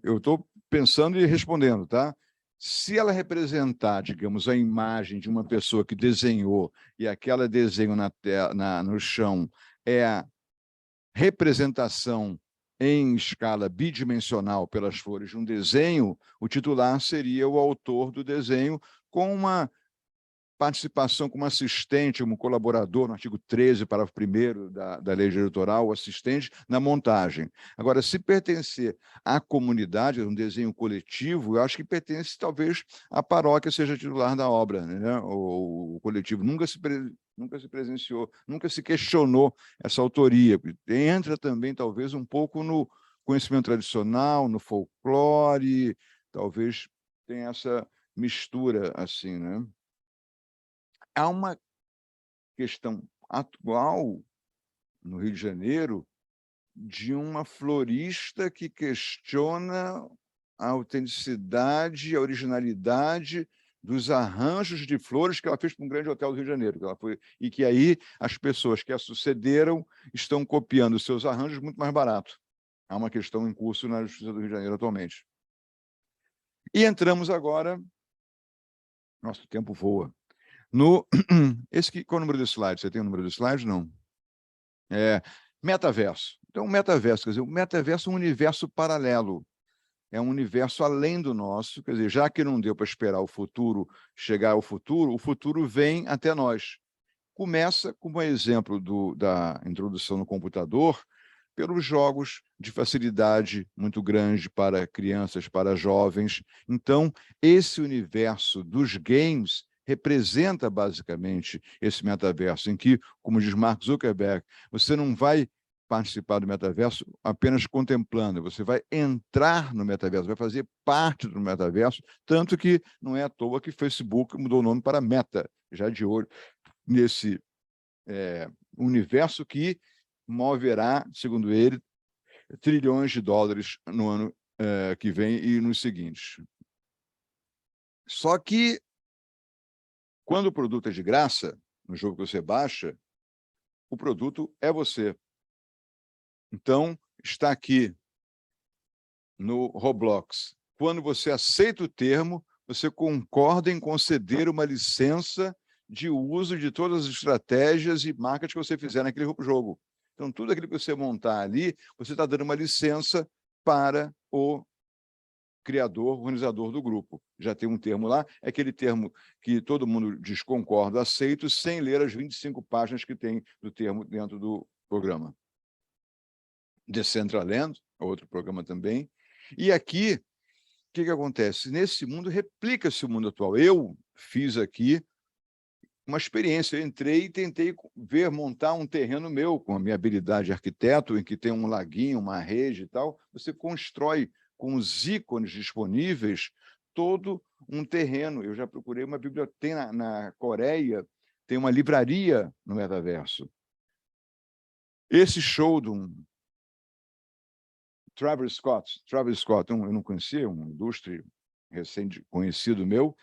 eu estou pensando e respondendo, tá? Se ela representar, digamos, a imagem de uma pessoa que desenhou e aquele desenho no chão é a representação em escala bidimensional pelas flores de um desenho, o titular seria o autor do desenho com uma participação como assistente, como colaborador, no artigo 13, parágrafo 1º da lei eleitoral, assistente na montagem. Agora, se pertencer à comunidade, um desenho coletivo, eu acho que pertence, talvez, à paróquia seja titular da obra, né? O coletivo nunca se presenciou, nunca se questionou essa autoria. Entra também, talvez, um pouco no conhecimento tradicional, no folclore, talvez tenha essa mistura assim, né? Há uma questão atual no Rio de Janeiro de uma florista que questiona a autenticidade, a originalidade dos arranjos de flores que ela fez para um grande hotel do Rio de Janeiro, e que aí as pessoas que a sucederam estão copiando seus arranjos muito mais barato. Há uma questão em curso na Justiça do Rio de Janeiro atualmente. E entramos agora... Nosso tempo voa. Qual é o número do slide? Você tem o número do slide? Não. Metaverso. Então, o metaverso, quer dizer, o metaverso é um universo paralelo. É um universo além do nosso, quer dizer, já que não deu para esperar o futuro chegar ao futuro, o futuro vem até nós. Começa, como exemplo da introdução no computador, pelos jogos de facilidade muito grande para crianças, para jovens. Então, esse universo dos games representa basicamente esse metaverso, em que, como diz Mark Zuckerberg, você não vai participar do metaverso apenas contemplando, você vai entrar no metaverso, vai fazer parte do metaverso, tanto que não é à toa que Facebook mudou o nome para Meta, já de olho nesse universo que moverá, segundo ele, trilhões de dólares no ano que vem e nos seguintes. Só que, quando o produto é de graça, no jogo que você baixa, o produto é você. Então, está aqui no Roblox. Quando você aceita o termo, você concorda em conceder uma licença de uso de todas as estratégias e marcas que você fizer naquele jogo. Então, tudo aquilo que você montar ali, você está dando uma licença para o criador, organizador do grupo. Já tem um termo lá, é aquele termo que todo mundo diz concordo, aceito, sem ler as 25 páginas que tem do termo dentro do programa. Decentraland, outro programa também. E aqui, o que acontece? Nesse mundo, replica-se o mundo atual. Eu fiz aqui uma experiência. Eu entrei e tentei montar um terreno meu, com a minha habilidade de arquiteto, em que tem um laguinho, uma rede e tal. Você constrói com os ícones disponíveis todo um terreno. Eu já procurei uma biblioteca na Coreia, tem uma livraria no metaverso. Esse show do Travis Scott, eu não conhecia, um ilustre recém-conhecido meu,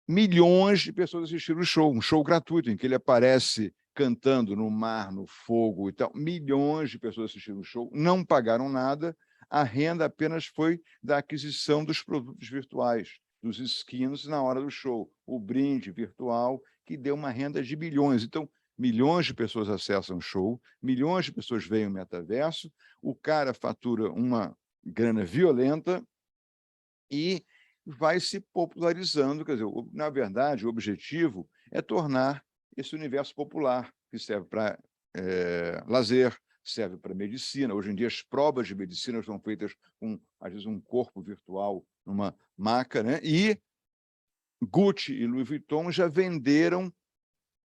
milhões de pessoas assistiram o show, um show gratuito, em que ele aparece cantando no mar, no fogo e tal. Milhões de pessoas assistiram o show, não pagaram nada, a renda apenas foi da aquisição dos produtos virtuais, dos skins na hora do show, o brinde virtual, que deu uma renda de bilhões. Então, milhões de pessoas acessam o show, milhões de pessoas veem o metaverso, o cara fatura uma grana violenta e vai se popularizando. Quer dizer, na verdade, o objetivo é tornar esse universo popular, que serve para lazer, serve para medicina. Hoje em dia, as provas de medicina são feitas com, às vezes, um corpo virtual numa maca, né? E Gucci e Louis Vuitton já venderam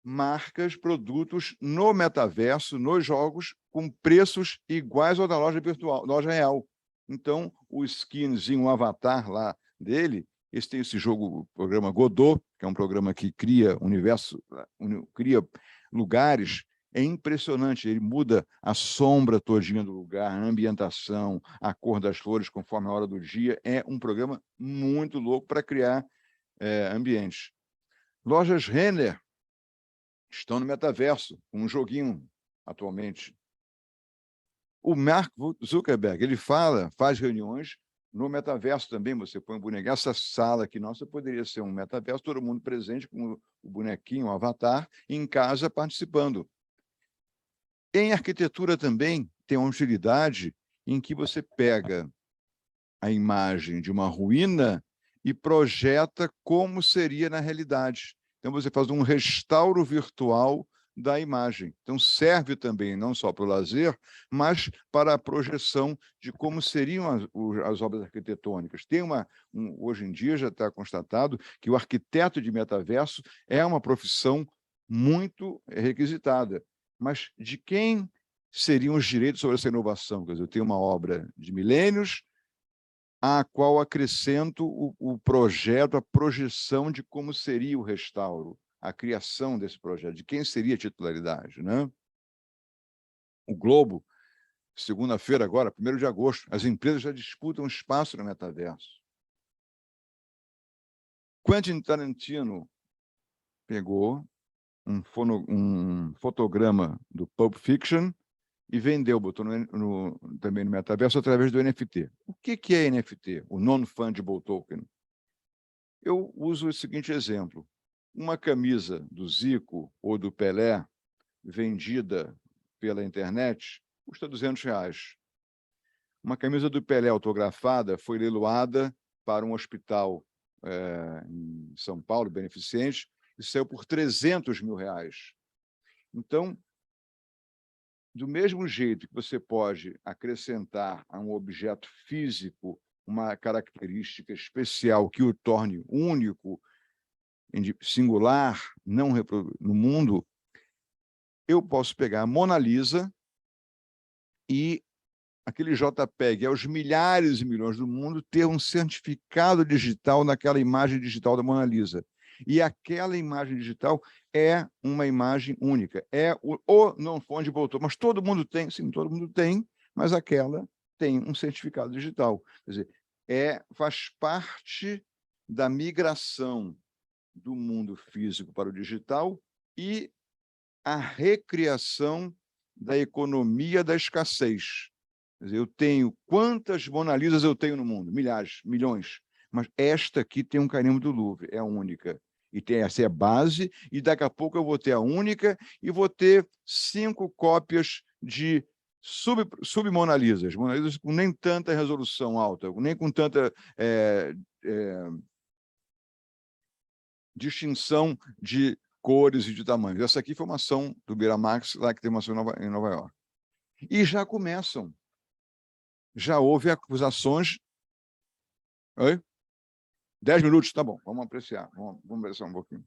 marcas, produtos no metaverso, nos jogos, com preços iguais ao da loja virtual, loja real. Então, o skinzinho, o avatar lá dele, tem esse jogo, o programa Godot, que é um programa que cria universo, cria lugares, é impressionante, ele muda a sombra todinha do lugar, a ambientação, a cor das flores conforme a hora do dia, é um programa muito louco para criar ambientes. Lojas Renner estão no metaverso, um joguinho atualmente. O Mark Zuckerberg, ele faz reuniões no metaverso também, você põe um bonequinho. Essa sala aqui nossa poderia ser um metaverso, todo mundo presente com o bonequinho, o avatar, em casa participando. Em arquitetura também tem uma utilidade em que você pega a imagem de uma ruína e projeta como seria na realidade. Então, você faz um restauro virtual da imagem. Então, serve também não só para o lazer, mas para a projeção de como seriam as obras arquitetônicas. Tem hoje em dia já está constatado que o arquiteto de metaverso é uma profissão muito requisitada. Mas de quem seriam os direitos sobre essa inovação? Quer dizer, eu tenho uma obra de milênios, a qual acrescento o projeto, a projeção de como seria o restauro, a criação desse projeto, de quem seria a titularidade, né? O Globo, segunda-feira agora, 1º de agosto, as empresas já disputam espaço no metaverso. Quentin Tarantino pegou um fotograma do Pulp Fiction e vendeu, botou também no metaverso através do NFT. O que é NFT? O Non-Fungible Token. Eu uso o seguinte exemplo. Uma camisa do Zico ou do Pelé, vendida pela internet, custa R$200. Uma camisa do Pelé autografada foi leiloada para um hospital em São Paulo, beneficente, e saiu por R$300 mil. Então, do mesmo jeito que você pode acrescentar a um objeto físico uma característica especial que o torne único, singular, não no mundo, eu posso pegar a Mona Lisa e aquele JPEG, aos milhares e milhões do mundo, ter um certificado digital naquela imagem digital da Mona Lisa. E aquela imagem digital é uma imagem única, é o non-fungible token, mas todo mundo tem, sim, todo mundo tem, mas aquela tem um certificado digital. Quer dizer, faz parte da migração do mundo físico para o digital e a recriação da economia da escassez. Quer dizer, eu tenho quantas Mona Lisas eu tenho no mundo? Milhares, milhões. Mas esta aqui tem um carimbo do Louvre, é a única. E essa é a base, e daqui a pouco eu vou ter a única e vou ter 5 cópias de sub-Mona Lisas, Mona Lisas com nem tanta resolução alta, nem com tanta distinção de cores e de tamanhos. Essa aqui foi uma ação do Miramax, lá que tem uma ação em Nova York. E já começam. Já houve acusações. Oi? 10 minutos, tá bom, vamos apreciar, vamos apreciar um pouquinho.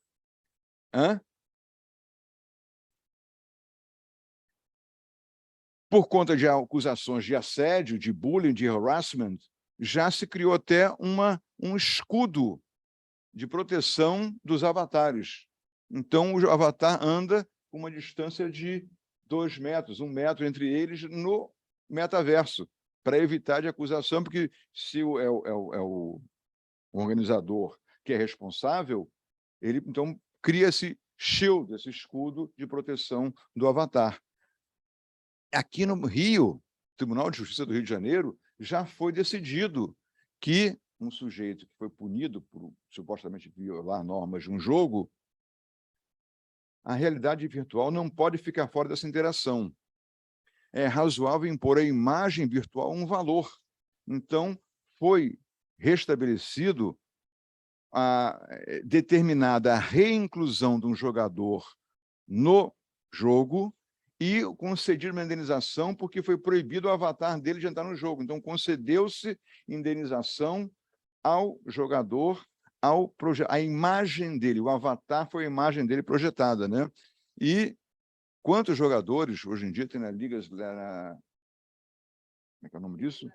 Hã? Por conta de acusações de assédio, de bullying, de harassment, já se criou até um escudo de proteção dos avatares. Então, o avatar anda com uma distância de 2 metros, 1 metro entre eles no metaverso, para evitar de acusação, porque se o organizador que é responsável, ele, então, cria esse shield, esse escudo de proteção do avatar. Aqui no Rio, Tribunal de Justiça do Rio de Janeiro, já foi decidido que um sujeito que foi punido por supostamente violar normas de um jogo, a realidade virtual não pode ficar fora dessa interação. É razoável impor à imagem virtual um valor. Então, foi restabelecido determinada a reinclusão de um jogador no jogo e concedido uma indenização porque foi proibido o avatar dele de entrar no jogo. Então, concedeu-se indenização ao jogador, a imagem dele, o avatar foi a imagem dele projetada, né? E quantos jogadores, hoje em dia, tem na Liga... como é que é o nome disso?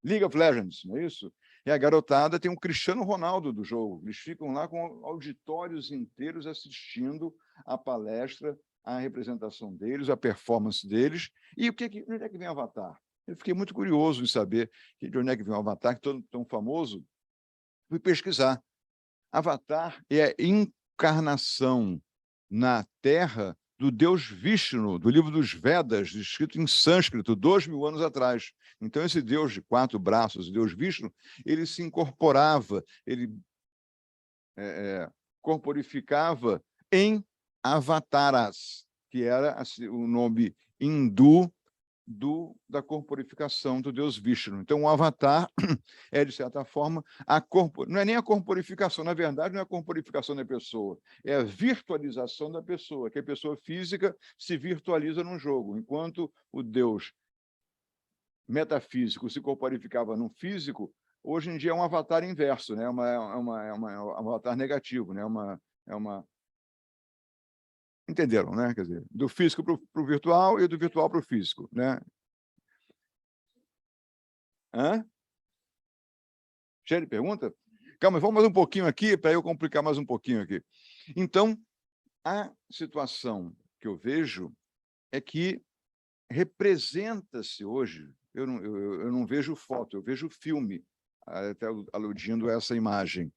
League of Legends, não é isso? E a garotada tem um Cristiano Ronaldo do jogo. Eles ficam lá com auditórios inteiros assistindo a palestra, a representação deles, a performance deles. E onde é que vem o Avatar? Eu fiquei muito curioso em saber de onde é que vem o Avatar, que é tão famoso. Fui pesquisar. Avatar é a encarnação na Terra do deus Vishnu, do livro dos Vedas, escrito em sânscrito, 2000 anos atrás. Então, esse deus de 4 braços, o deus Vishnu, ele se incorporava, ele corporificava em avataras, que era assim, o nome hindu da corporificação do deus Vishnu. Então, o avatar é, de certa forma, não é nem a corporificação, na verdade, não é a corporificação da pessoa, é a virtualização da pessoa, que a pessoa física se virtualiza num jogo, enquanto o deus metafísico se corporificava num físico, hoje em dia é um avatar inverso, né? Um avatar negativo, né? Entenderam, né? Quer dizer, do físico para o virtual e do virtual para o físico, né? Hã? Cheio de pergunta? Calma, vamos mais um pouquinho aqui, para eu complicar mais um pouquinho aqui. Então, a situação que eu vejo é que representa-se hoje, eu não vejo foto, eu vejo filme, até aludindo a essa imagem.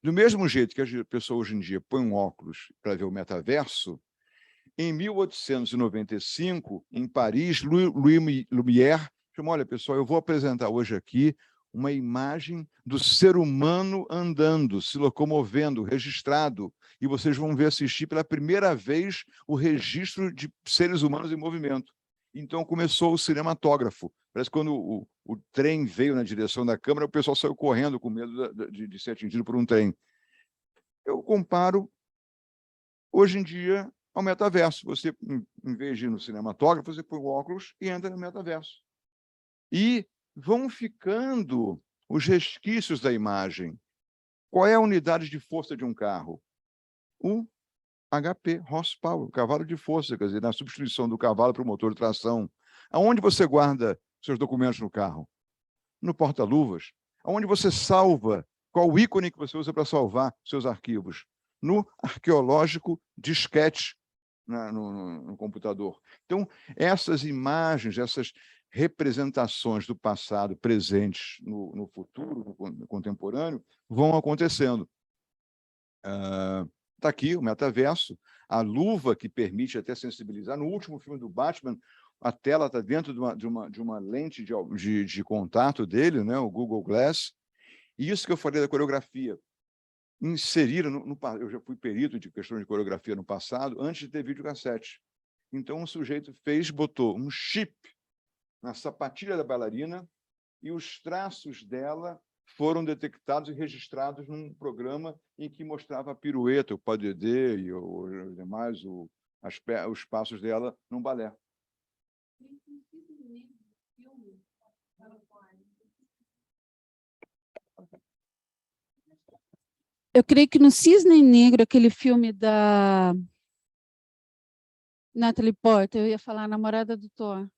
Do mesmo jeito que a pessoa hoje em dia põe um óculos para ver o metaverso, em 1895, em Paris, Louis Lumière chamou: olha, pessoal, eu vou apresentar hoje aqui uma imagem do ser humano andando, se locomovendo, registrado, e vocês vão ver assistir pela primeira vez o registro de seres humanos em movimento. Então começou o cinematógrafo. Parece que quando o trem veio na direção da câmera, o pessoal saiu correndo com medo de ser atingido por um trem. Eu comparo, hoje em dia, ao metaverso. Você, em vez de ir no cinematógrafo, você põe o óculos e entra no metaverso. E vão ficando os resquícios da imagem. Qual é a unidade de força de um carro? O HP, horsepower, o cavalo de força, quer dizer, na substituição do cavalo para o motor de tração. Aonde você guarda seus documentos no carro? No porta-luvas. Aonde você salva? Qual o ícone que você usa para salvar seus arquivos? No arqueológico disquete no computador. Então, essas imagens, essas representações do passado presentes no futuro, no contemporâneo, vão acontecendo. Está aqui o metaverso, a luva que permite até sensibilizar. No último filme do Batman, a tela está dentro de uma lente de contato dele, né, o Google Glass. E isso que eu falei da coreografia. Inseriram, eu já fui perito de questões de coreografia no passado, antes de ter videocassete. Então, o sujeito botou um chip na sapatilha da bailarina e os traços dela foram detectados e registrados num programa em que mostrava a pirueta, o pas de deux e os demais, os passos dela num balé. Eu creio que no Cisne Negro, aquele filme da Natalie Portman, eu ia falar namorada do Thor,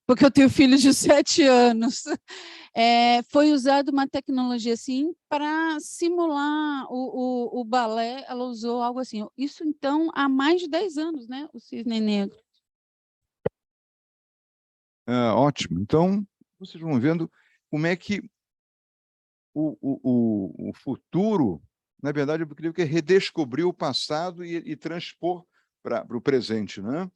porque eu tenho filho de 7 anos, foi usada uma tecnologia assim para simular o balé, ela usou algo assim. Isso, então, há mais de 10 anos, né? O Cisne Negro. Ótimo. Então, vocês vão vendo como é que o futuro, na verdade, eu creio que é redescobrir o passado e transpor para o presente, né?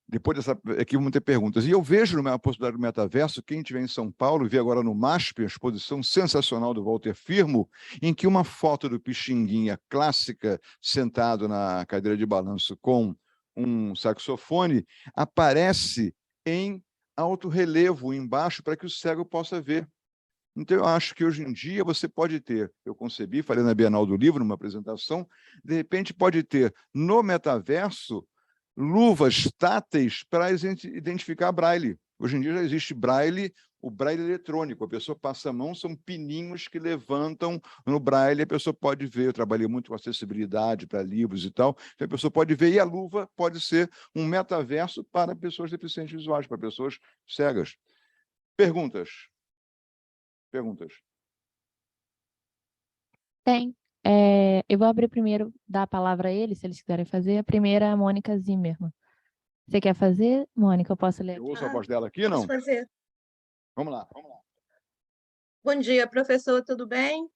Depois dessa, aqui vamos ter perguntas. E eu vejo a possibilidade do metaverso, quem estiver em São Paulo, vê agora no MASP, a exposição sensacional do Walter Firmo, em que uma foto do Pixinguinha clássica, sentado na cadeira de balanço com um saxofone, aparece em alto relevo embaixo para que o cego possa ver. Então, eu acho que hoje em dia você pode ter, eu concebi, falei na Bienal do Livro, numa apresentação, de repente pode ter no metaverso luvas táteis para identificar braille. Hoje em dia já existe braille, o braille eletrônico, a pessoa passa a mão, são pininhos que levantam no braille, a pessoa pode ver. Eu trabalhei muito com acessibilidade para livros e tal, então a pessoa pode ver, e a luva pode ser um metaverso para pessoas deficientes visuais, para pessoas cegas. Perguntas? Perguntas? Tem. Eu vou abrir primeiro, dar a palavra a eles, se eles quiserem fazer. A primeira é a Mônica Zimmermann. Você quer fazer, Mônica? Eu posso ler Eu aqui? ouço a voz dela aqui, não? Posso fazer? Vamos lá, vamos lá. Bom dia, professor, tudo bem?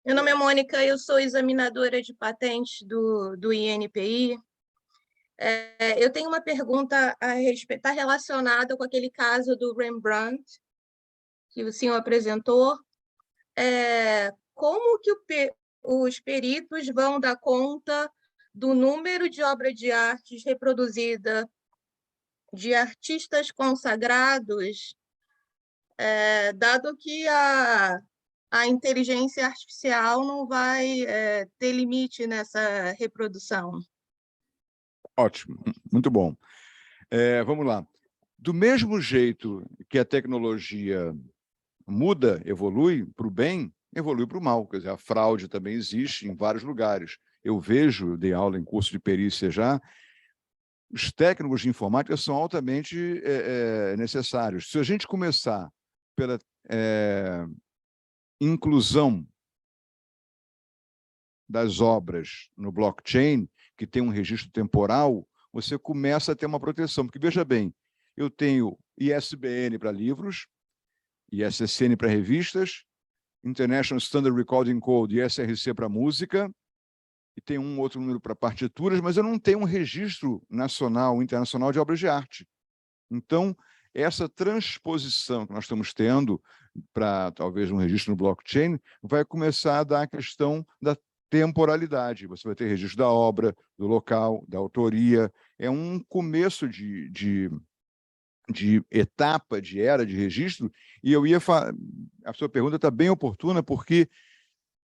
Meu nome é Mônica, eu sou examinadora de patentes do INPI. Eu tenho uma pergunta a respeito, está relacionada com aquele caso do Rembrandt, que o senhor apresentou. Como que os peritos vão dar conta do número de obras de artes reproduzida de artistas consagrados, dado que a inteligência artificial não vai ter limite nessa reprodução? Ótimo, muito bom. Vamos lá. Do mesmo jeito que a tecnologia muda, evolui para o bem, evolui para o mal. Quer dizer, a fraude também existe em vários lugares. Eu dei aula em curso de perícia já, os técnicos de informática são altamente necessários. Se a gente começar pela inclusão das obras no blockchain, que tem um registro temporal, você começa a ter uma proteção. Porque, veja bem, eu tenho ISBN para livros, ISSN para revistas, International Standard Recording Code, ISRC para música, e tem um outro número para partituras, mas eu não tenho um registro nacional, internacional de obras de arte. Então, essa transposição que nós estamos tendo para, talvez, um registro no blockchain, vai começar a dar a questão da temporalidade. Você vai ter registro da obra, do local, da autoria. É um começo de etapa, de era de registro, e eu ia falar, a sua pergunta está bem oportuna, porque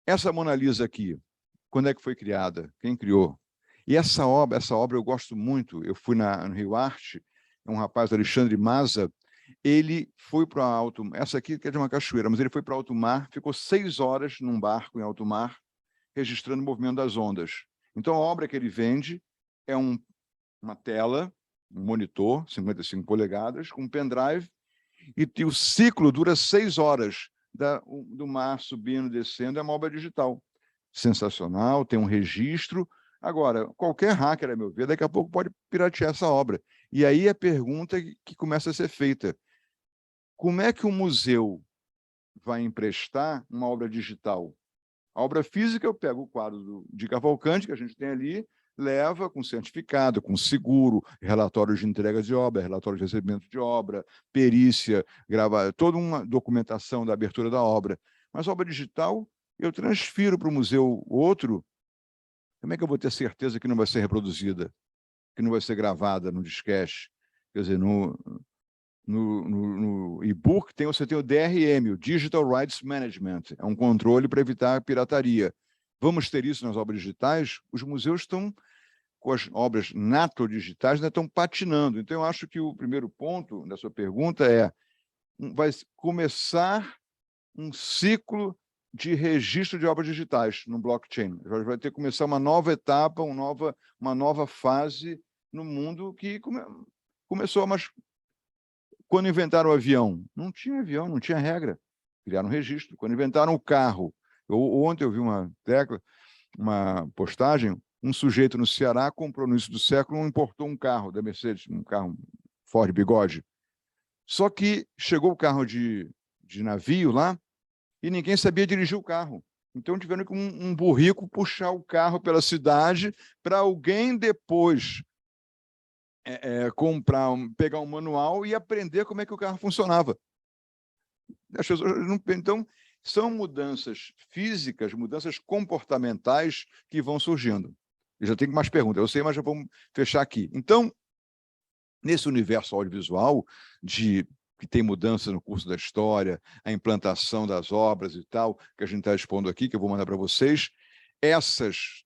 essa Mona Lisa aqui, quando é que foi criada? Quem criou? E essa obra eu gosto muito. Eu fui no Rio Arte, um rapaz, Alexandre Maza, ele foi para alto, essa aqui que é de uma cachoeira, mas ele foi para alto mar, ficou 6 horas num barco em alto mar, registrando o movimento das ondas. Então, a obra que ele vende é uma tela, um monitor, 55 polegadas, com um pendrive, e o ciclo dura 6 horas do mar subindo, descendo, é uma obra digital. Sensacional, tem um registro. Agora, qualquer hacker, a meu ver, daqui a pouco pode piratear essa obra. E aí a pergunta que começa a ser feita: como é que o museu vai emprestar uma obra digital? A obra física, eu pego o quadro de Cavalcante, que a gente tem ali, leva com certificado, com seguro, relatórios de entrega de obra, relatórios de recebimento de obra, perícia, toda uma documentação da abertura da obra. Mas a obra digital, eu transfiro para o museu outro, como é que eu vou ter certeza que não vai ser reproduzida, que não vai ser gravada no disquete? Quer dizer, no e-book você tem o DRM, o Digital Rights Management, é um controle para evitar a pirataria. Vamos ter isso nas obras digitais? Os museus estão, com as obras digitais, ainda estão patinando. Então, eu acho que o primeiro ponto da sua pergunta vai começar um ciclo de registro de obras digitais no blockchain. Vai ter que começar uma nova etapa, uma nova fase no mundo que começou, mas quando inventaram o avião, não tinha regra, criaram um registro. Quando inventaram o carro, ontem eu vi uma postagem, um sujeito no Ceará comprou no início do século, importou um carro da Mercedes, um carro Ford Bigode. Só que chegou o carro de navio lá e ninguém sabia dirigir o carro. Então tiveram que um burrico puxar o carro pela cidade para alguém depois pegar um manual e aprender como é que o carro funcionava. As pessoas não, então, são mudanças físicas, mudanças comportamentais que vão surgindo. Eu já tenho mais perguntas, eu sei, mas já vamos fechar aqui. Então, nesse universo audiovisual, que tem mudança no curso da história, a implantação das obras e tal, que a gente está expondo aqui, que eu vou mandar para vocês, essas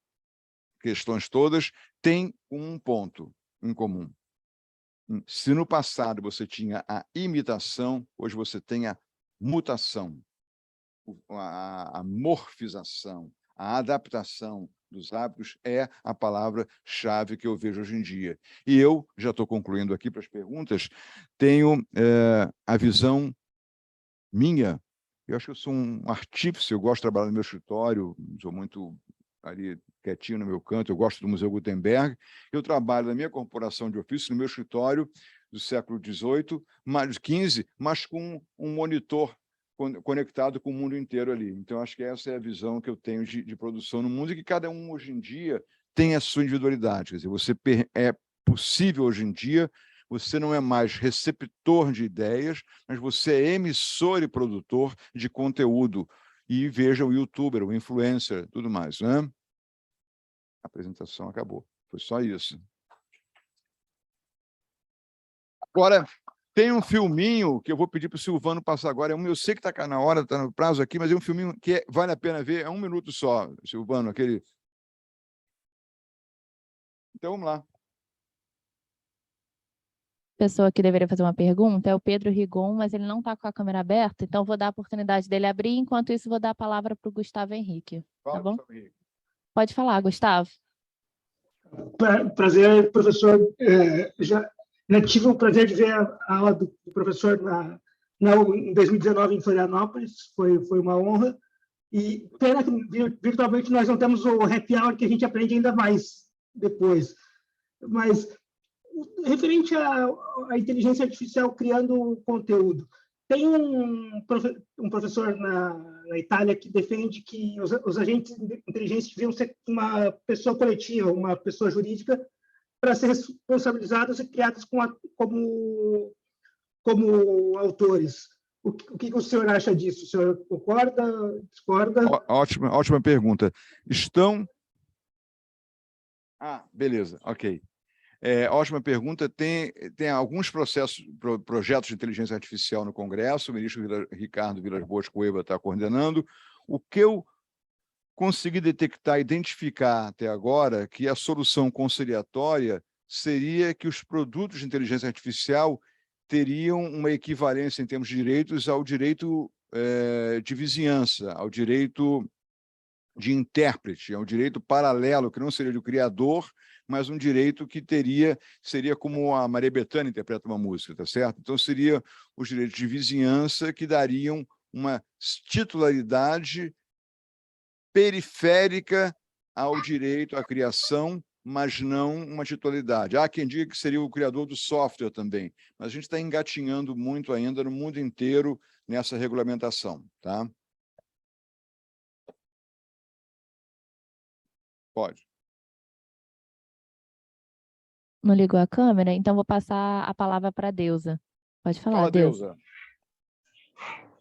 questões todas têm um ponto em comum. Se no passado você tinha a imitação, hoje você tem a mutação, a morfização, a adaptação dos hábitos é a palavra-chave que eu vejo hoje em dia. E eu, já estou concluindo aqui para as perguntas, tenho a visão minha. Eu acho que eu sou um artífice, eu gosto de trabalhar no meu escritório, sou muito ali quietinho no meu canto, eu gosto do Museu Gutenberg, eu trabalho na minha corporação de ofício, no meu escritório do século XVIII, mais XV, mas com um monitor conectado com o mundo inteiro ali. Então, acho que essa é a visão que eu tenho de produção no mundo e que cada um, hoje em dia, tem a sua individualidade. Quer dizer, é possível, hoje em dia, você não é mais receptor de ideias, mas você é emissor e produtor de conteúdo. E veja o youtuber, o influencer, tudo mais, né? A apresentação acabou. Foi só isso. Agora, tem um filminho que eu vou pedir para o Silvano passar agora. Eu sei que está na hora, está no prazo aqui, mas é um filminho que vale a pena ver. É 1 minuto só, Silvano, aquele... Então, vamos lá. A pessoa que deveria fazer uma pergunta é o Pedro Rigon, mas ele não está com a câmera aberta, então vou dar a oportunidade dele abrir. Enquanto isso, vou dar a palavra para o Gustavo Henrique. Tá bom? Pode falar, Gustavo. Prazer, professor. Já tive o prazer de ver a aula do professor em 2019 em Florianópolis, foi uma honra. E pena que virtualmente nós não temos o happy hour, que a gente aprende ainda mais depois. Mas, referente à inteligência artificial criando conteúdo, tem um professor na Itália que defende que os agentes de inteligência deviam ser uma pessoa coletiva, uma pessoa jurídica, para ser responsabilizados e criados como autores. O que o senhor acha disso? O senhor concorda, discorda? Ótima pergunta. Beleza, ok. Ótima pergunta. Tem alguns projetos de inteligência artificial no Congresso, o ministro Ricardo Vilas Boas Cueva está coordenando. O que eu consegui detectar, identificar até agora, que a solução conciliatória seria que os produtos de inteligência artificial teriam uma equivalência em termos de direitos ao direito de vizinhança, ao direito de intérprete, ao direito paralelo, que não seria do criador, mas um direito que seria como a Maria Bethânia interpreta uma música, tá certo? Então, seria os direitos de vizinhança que dariam uma titularidade periférica ao direito à criação, mas não uma titularidade. Há quem diga que seria o criador do software também, mas a gente está engatinhando muito ainda no mundo inteiro nessa regulamentação, tá? Pode. Não ligou a câmera? Então vou passar a palavra para a Deusa. Pode falar, Fala, Deusa.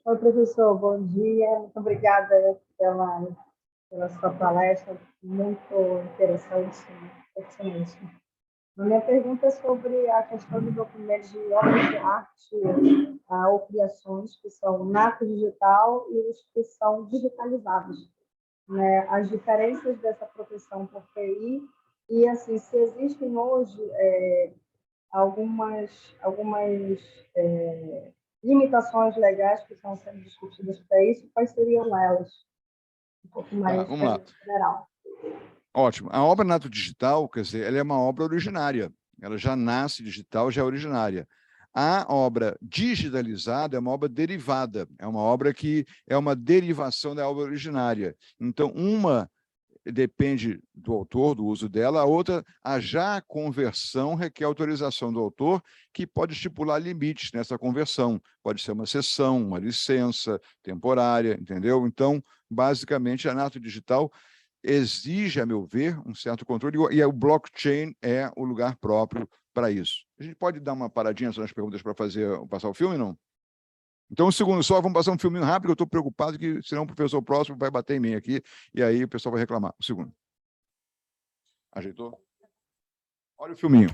Oi, professor, bom dia. Muito obrigada pela sua palestra, muito interessante, pertinente. A minha pergunta é sobre a questão de documentos de obras de arte ou criações que são nato digital e os que são digitalizados, né? As diferenças dessa proteção por TI e, assim, se existem hoje algumas limitações legais que estão sendo discutidas para isso, quais seriam elas? um pouco mais vamos lá. geral. Ótimo. A obra nato digital, quer dizer, ela é uma obra originária. Ela já nasce digital, já é originária. A obra digitalizada é uma obra derivada, é uma obra que é uma derivação da obra originária. Então, uma depende do autor, do uso dela, a outra, a já conversão requer autorização do autor, que pode estipular limites nessa conversão. Pode ser uma cessão, uma licença temporária, entendeu? Então, basicamente, a nato digital exige, a meu ver, um certo controle, e o blockchain é o lugar próprio para isso. A gente pode dar uma paradinha nas perguntas para passar o filme, não? Então, um segundo só, vamos passar um filminho rápido, que eu estou preocupado que senão o professor próximo vai bater em mim aqui, e aí o pessoal vai reclamar. Um segundo. Ajeitou? Olha o filminho.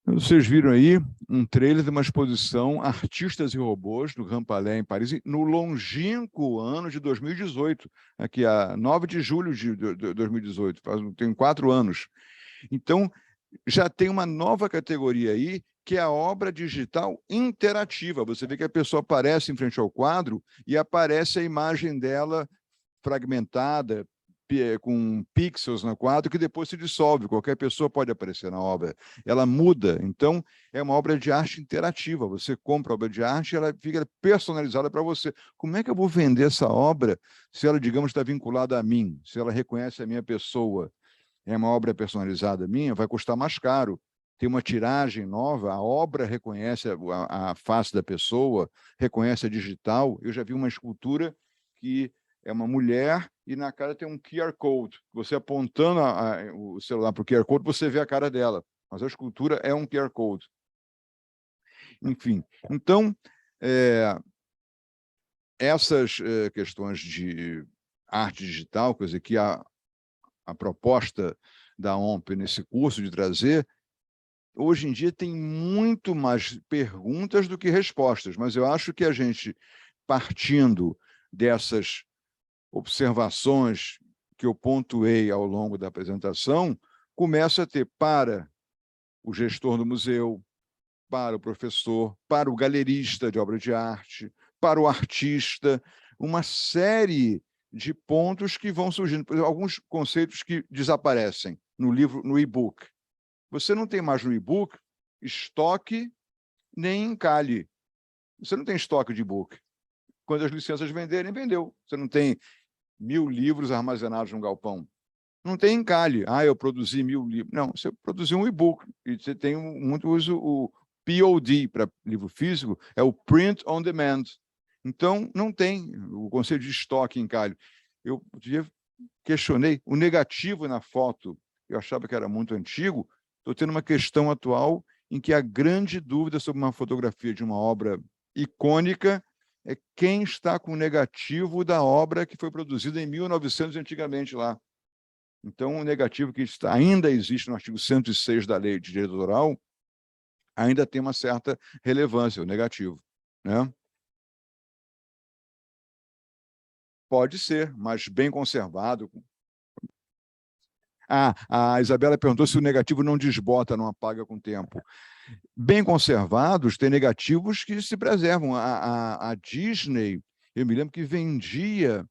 Vocês viram aí um trailer de uma exposição Artistas e Robôs, do Grand Palais, em Paris, no longínquo ano de 2018, aqui a 9 de julho de 2018, tem 4 anos. Então, já tem uma nova categoria aí, que é a obra digital interativa. Você vê que a pessoa aparece em frente ao quadro e aparece a imagem dela fragmentada, com pixels no quadro, que depois se dissolve. Qualquer pessoa pode aparecer na obra. Ela muda. Então, é uma obra de arte interativa. Você compra a obra de arte e ela fica personalizada para você. Como é que eu vou vender essa obra se ela, digamos, está vinculada a mim? Se ela reconhece a minha pessoa? É uma obra personalizada minha, vai custar mais caro. Tem uma tiragem nova, a obra reconhece a face da pessoa, reconhece a digital. Eu já vi uma escultura que é uma mulher e na cara tem um QR Code. Você apontando o celular para o QR Code, você vê a cara dela. Mas a escultura é um QR Code. Enfim, então, essas questões de arte digital, quer dizer, que a proposta da OMP nesse curso de trazer, hoje em dia tem muito mais perguntas do que respostas, mas eu acho que a gente, partindo dessas observações que eu pontuei ao longo da apresentação, começa a ter para o gestor do museu, para o professor, para o galerista de obra de arte, para o artista, uma série de pontos que vão surgindo. Por exemplo, alguns conceitos que desaparecem no livro, no e-book. Você não tem mais no e-book estoque nem encalhe. Você não tem estoque de e-book. Quando as licenças venderem, vendeu. Você não tem 1000 livros armazenados num galpão. Não tem encalhe. Ah, eu produzi 1000 livros. Não, você produziu um e-book. E você tem muito uso, o POD para livro físico, é o Print on Demand. Então, não tem o conceito de estoque e encalhe. Eu questionei o negativo na foto. Eu achava que era muito antigo. Estou tendo uma questão atual em que a grande dúvida sobre uma fotografia de uma obra icônica é quem está com o negativo da obra que foi produzida em 1900 antigamente lá. Então, o negativo que ainda existe no artigo 106 da Lei de Direito Autoral ainda tem uma certa relevância, o negativo, né? Pode ser, mas bem conservado. A Isabela perguntou se o negativo não desbota, não apaga com o tempo. Bem conservados, tem negativos que se preservam. A Disney, eu me lembro que vendia,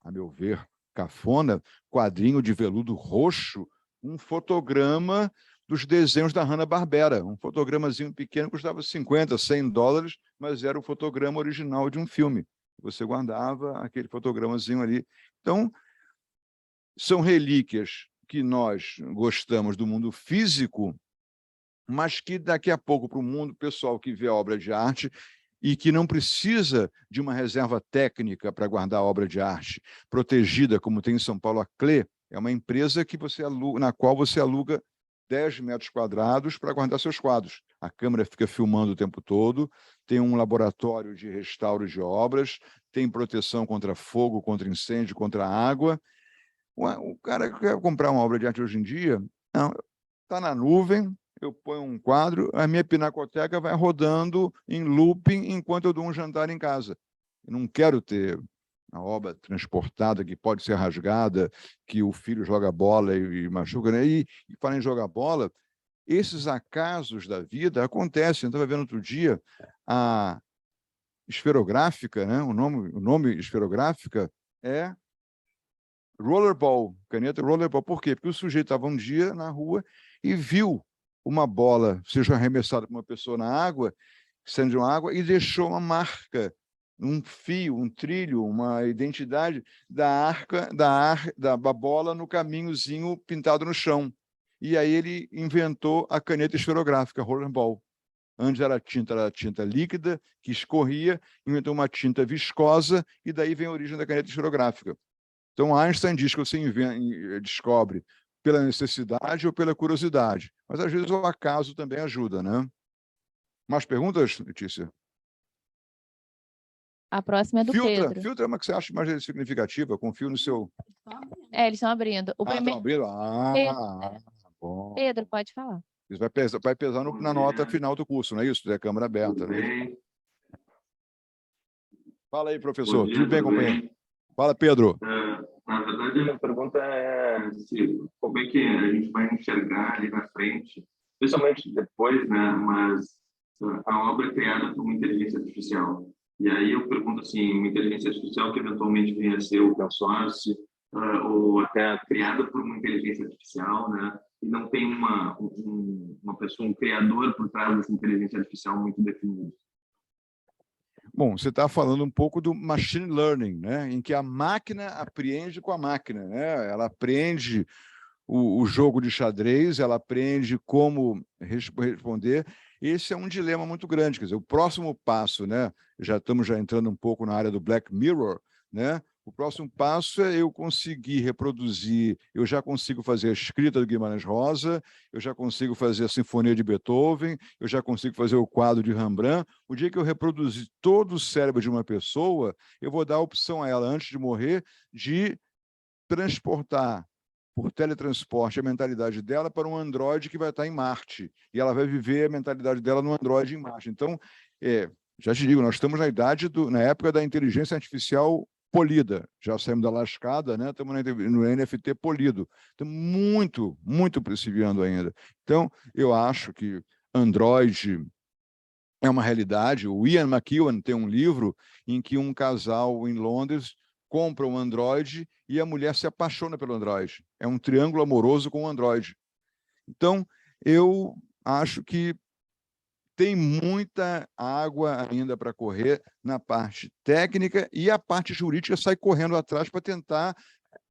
a meu ver, cafona, quadrinho de veludo roxo, um fotograma dos desenhos da Hanna-Barbera. Um fotogramazinho pequeno, custava $50, $100, mas era o fotograma original de um filme. Você guardava aquele fotogramazinho ali. Então, são relíquias que nós gostamos do mundo físico, mas que daqui a pouco, para o mundo pessoal que vê a obra de arte, e que não precisa de uma reserva técnica para guardar a obra de arte protegida, como tem em São Paulo a CLE, é uma empresa que você aluga, na qual você aluga 10 metros quadrados para guardar seus quadros. A câmera fica filmando o tempo todo, tem um laboratório de restauro de obras, tem proteção contra fogo, contra incêndio, contra água. O cara que quer comprar uma obra de arte hoje em dia, está na nuvem, eu ponho um quadro, a minha pinacoteca vai rodando em looping enquanto eu dou um jantar em casa. Eu não quero ter a obra transportada, que pode ser rasgada, que o filho joga bola e machuca, né? E falar em jogar bola, esses acasos da vida acontecem. Eu estava vendo outro dia a esferográfica, né? O nome esferográfica é rollerball, caneta rollerball. Por quê? Porque o sujeito estava um dia na rua e viu uma bola seja arremessada por uma pessoa na água, saindo de uma água, e deixou uma marca, um fio, um trilho, uma identidade da bola no caminhozinho pintado no chão. E aí ele inventou a caneta esferográfica, rollerball. Antes era tinta líquida, que escorria, inventou uma tinta viscosa, e daí vem a origem da caneta esferográfica. Então, Einstein diz que você descobre pela necessidade ou pela curiosidade, mas às vezes o acaso também ajuda, né? Mais perguntas, Letícia? A próxima é do Pedro. Filtra é uma que você acha mais significativa, confio no seu... Eles estão abrindo. Estão abrindo? Bom. Pedro, pode falar. Isso vai pesar na nota final do curso, não é isso? É câmara aberta. Né? Fala aí, professor. Tudo bem, companheiro? Fala, Pedro. Na verdade, a minha pergunta é como é que a gente vai enxergar ali na frente, principalmente depois, né? Mas a obra é criada por uma inteligência artificial. E aí eu pergunto assim, uma inteligência artificial que eventualmente venha a ser open source, ou até criada por uma inteligência artificial, né? E não tem uma pessoa, um criador por trás dessa inteligência artificial muito definido. Bom, você está falando um pouco do machine learning, né? Em que a máquina aprende com a máquina, né? Ela aprende o jogo de xadrez, ela aprende como responder. Esse é um dilema muito grande. Quer dizer, o próximo passo, né? Estamos entrando um pouco na área do Black Mirror, né? O próximo passo é eu conseguir reproduzir, eu já consigo fazer a escrita do Guimarães Rosa, eu já consigo fazer a Sinfonia de Beethoven, eu já consigo fazer o quadro de Rembrandt. O dia que eu reproduzir todo o cérebro de uma pessoa, eu vou dar a opção a ela, antes de morrer, de transportar por teletransporte a mentalidade dela para um androide que vai estar em Marte. E ela vai viver a mentalidade dela no androide em Marte. Então, já te digo, nós estamos na época da inteligência artificial polida, já saímos da lascada, né? Estamos no NFT polido. Estamos muito perseverando ainda. Então, eu acho que Android é uma realidade. O Ian McEwan tem um livro em que um casal em Londres compra um Android e a mulher se apaixona pelo Android. É um triângulo amoroso com o Android. Então, eu acho que tem muita água ainda para correr na parte técnica, e a parte jurídica sai correndo atrás para tentar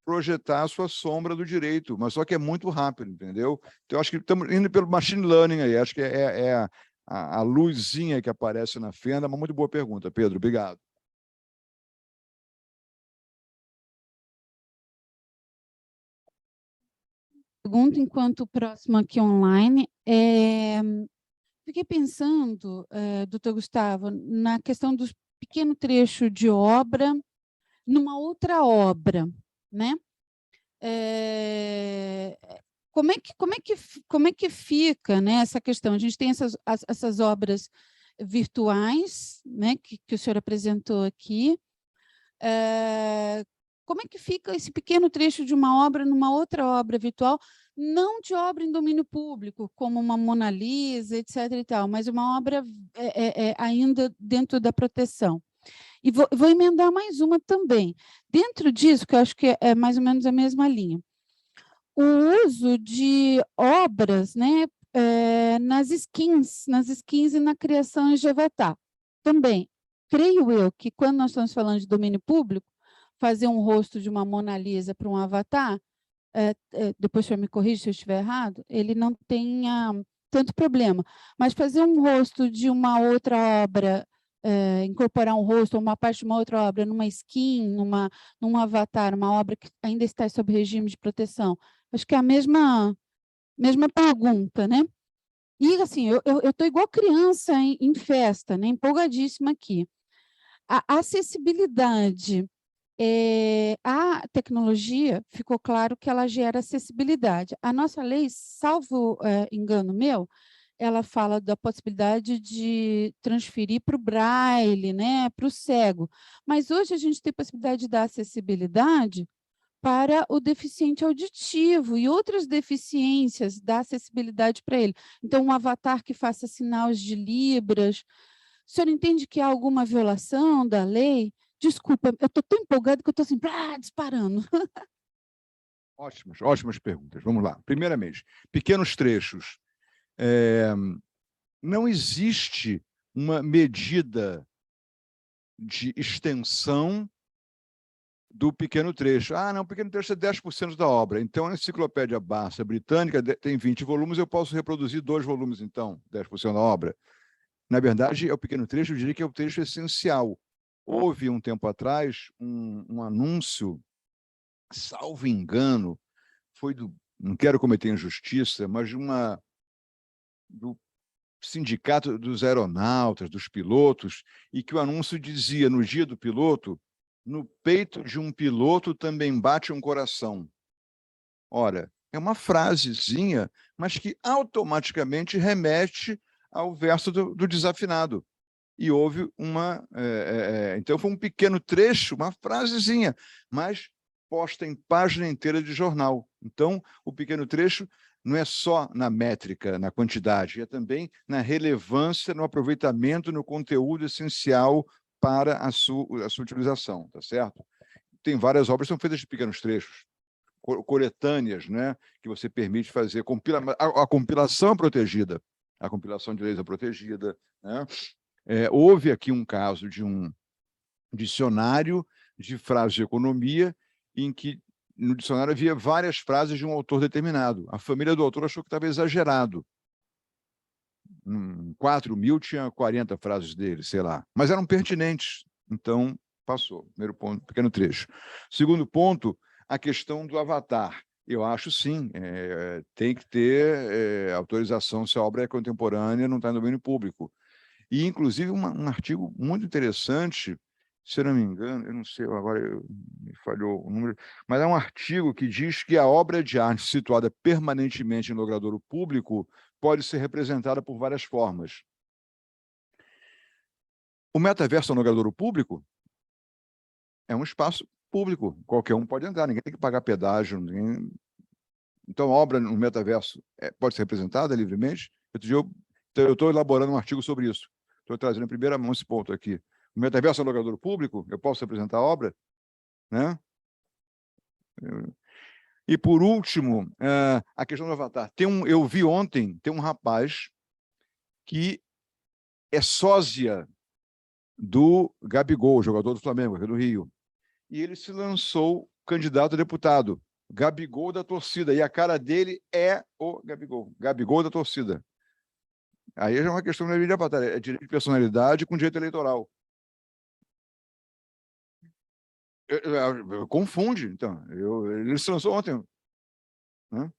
projetar a sua sombra do direito, mas só que é muito rápido, entendeu? Então, eu acho que estamos indo pelo machine learning aí, acho que é a luzinha que aparece na fenda. Uma muito boa pergunta, Pedro, obrigado. Pergunta enquanto o próximo aqui online fiquei pensando, doutor Gustavo, na questão do pequeno trecho de obra numa outra obra, né? Como é que fica, né, essa questão? A gente tem essas obras virtuais, né, que o senhor apresentou aqui. Como é que fica esse pequeno trecho de uma obra numa outra obra virtual, não de obra em domínio público, como uma Mona Lisa, etc. e tal, mas uma obra ainda dentro da proteção? E vou emendar mais uma também. Dentro disso, que eu acho que é mais ou menos a mesma linha, o uso de obras, né, nas skins e na criação de avatar. Também, creio eu que quando nós estamos falando de domínio público, fazer um rosto de uma Mona Lisa para um avatar, depois o senhor me corrige se eu estiver errado, ele não tenha tanto problema. Mas fazer um rosto de uma outra obra incorporar um rosto ou uma parte de uma outra obra numa skin, num avatar, uma obra que ainda está sob regime de proteção? Acho que é a mesma pergunta, né? E, assim, eu estou igual criança em festa, né? Empolgadíssima aqui. A acessibilidade, a tecnologia, ficou claro que ela gera acessibilidade. A nossa lei, salvo engano meu, ela fala da possibilidade de transferir para o braille, né, para o cego. Mas hoje a gente tem possibilidade de dar acessibilidade para o deficiente auditivo e outras deficiências, dar acessibilidade para ele. Então, um avatar que faça sinais de libras. O senhor entende que há alguma violação da lei? Desculpa, eu estou tão empolgada que eu estou assim, disparando. Ótimas perguntas. Vamos lá. Primeiramente, pequenos trechos. Não existe uma medida de extensão do pequeno trecho. Não, o pequeno trecho é 10% da obra. Então, a Enciclopédia Barça Britânica tem 20 volumes, eu posso reproduzir 2 volumes, então, 10% da obra. Na verdade, é o pequeno trecho, eu diria que é o trecho essencial. Houve, um tempo atrás, um anúncio, salvo engano, foi não quero cometer injustiça, mas do sindicato dos aeronautas, dos pilotos, e que o anúncio dizia, no dia do piloto, no peito de um piloto também bate um coração. Ora, é uma frasezinha, mas que automaticamente remete ao verso do desafinado. E houve então, foi um pequeno trecho, uma frasezinha, mas posta em página inteira de jornal. Então, o pequeno trecho não é só na métrica, na quantidade, é também na relevância, no aproveitamento, no conteúdo essencial para a sua utilização, tá certo? Tem várias obras que são feitas de pequenos trechos, coletâneas, né, que você permite fazer. A compilação é protegida, a compilação de leis é protegida, né? Houve aqui um caso de um dicionário de frases de economia, em que no dicionário havia várias frases de um autor determinado. A família do autor achou que estava exagerado. 4.000 tinha 40 frases dele, sei lá. Mas eram pertinentes. Então, passou. Primeiro ponto, pequeno trecho. Segundo ponto, a questão do avatar. Eu acho, sim, tem que ter autorização se a obra é contemporânea, não está no domínio público. E, inclusive, um artigo muito interessante, se eu não me engano, eu não sei, agora me falhou o número, mas é um artigo que diz que a obra de arte situada permanentemente em logradouro público pode ser representada por várias formas. O metaverso no logradouro público é um espaço público, qualquer um pode entrar, ninguém tem que pagar pedágio. Então, a obra no metaverso pode ser representada livremente. Outro dia eu estou elaborando um artigo sobre isso. Estou trazendo em primeira mão esse ponto aqui. O metaverso é um logradouro público, eu posso representar a obra, né? E, por último, a questão do avatar. Eu vi ontem, tem um rapaz que é sósia do Gabigol, jogador do Flamengo, aqui do Rio. E ele se lançou candidato a deputado. Gabigol da torcida. E a cara dele é o Gabigol. Gabigol da torcida. Aí já é uma questão de avatar, é direito de personalidade com direito eleitoral. Confunde, então. Ele se lançou ontem. Né?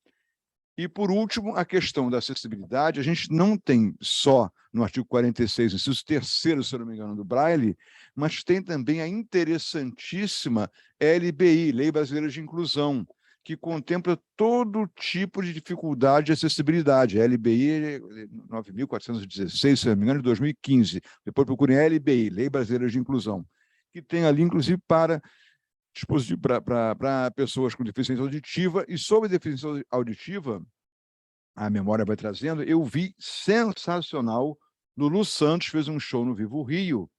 E, por último, a questão da acessibilidade, a gente não tem só no artigo 46, inciso 3º, se eu não me engano, do Braille, mas tem também a interessantíssima LBI, Lei Brasileira de Inclusão, que contempla todo tipo de dificuldade de acessibilidade. A LBI 9.416, se não me engano, de 2015. Depois procurem a LBI, Lei Brasileira de Inclusão, que tem ali, inclusive, para pessoas com deficiência auditiva. E sobre deficiência auditiva, a memória vai trazendo, eu vi sensacional, Lulu Santos fez um show no Vivo Rio,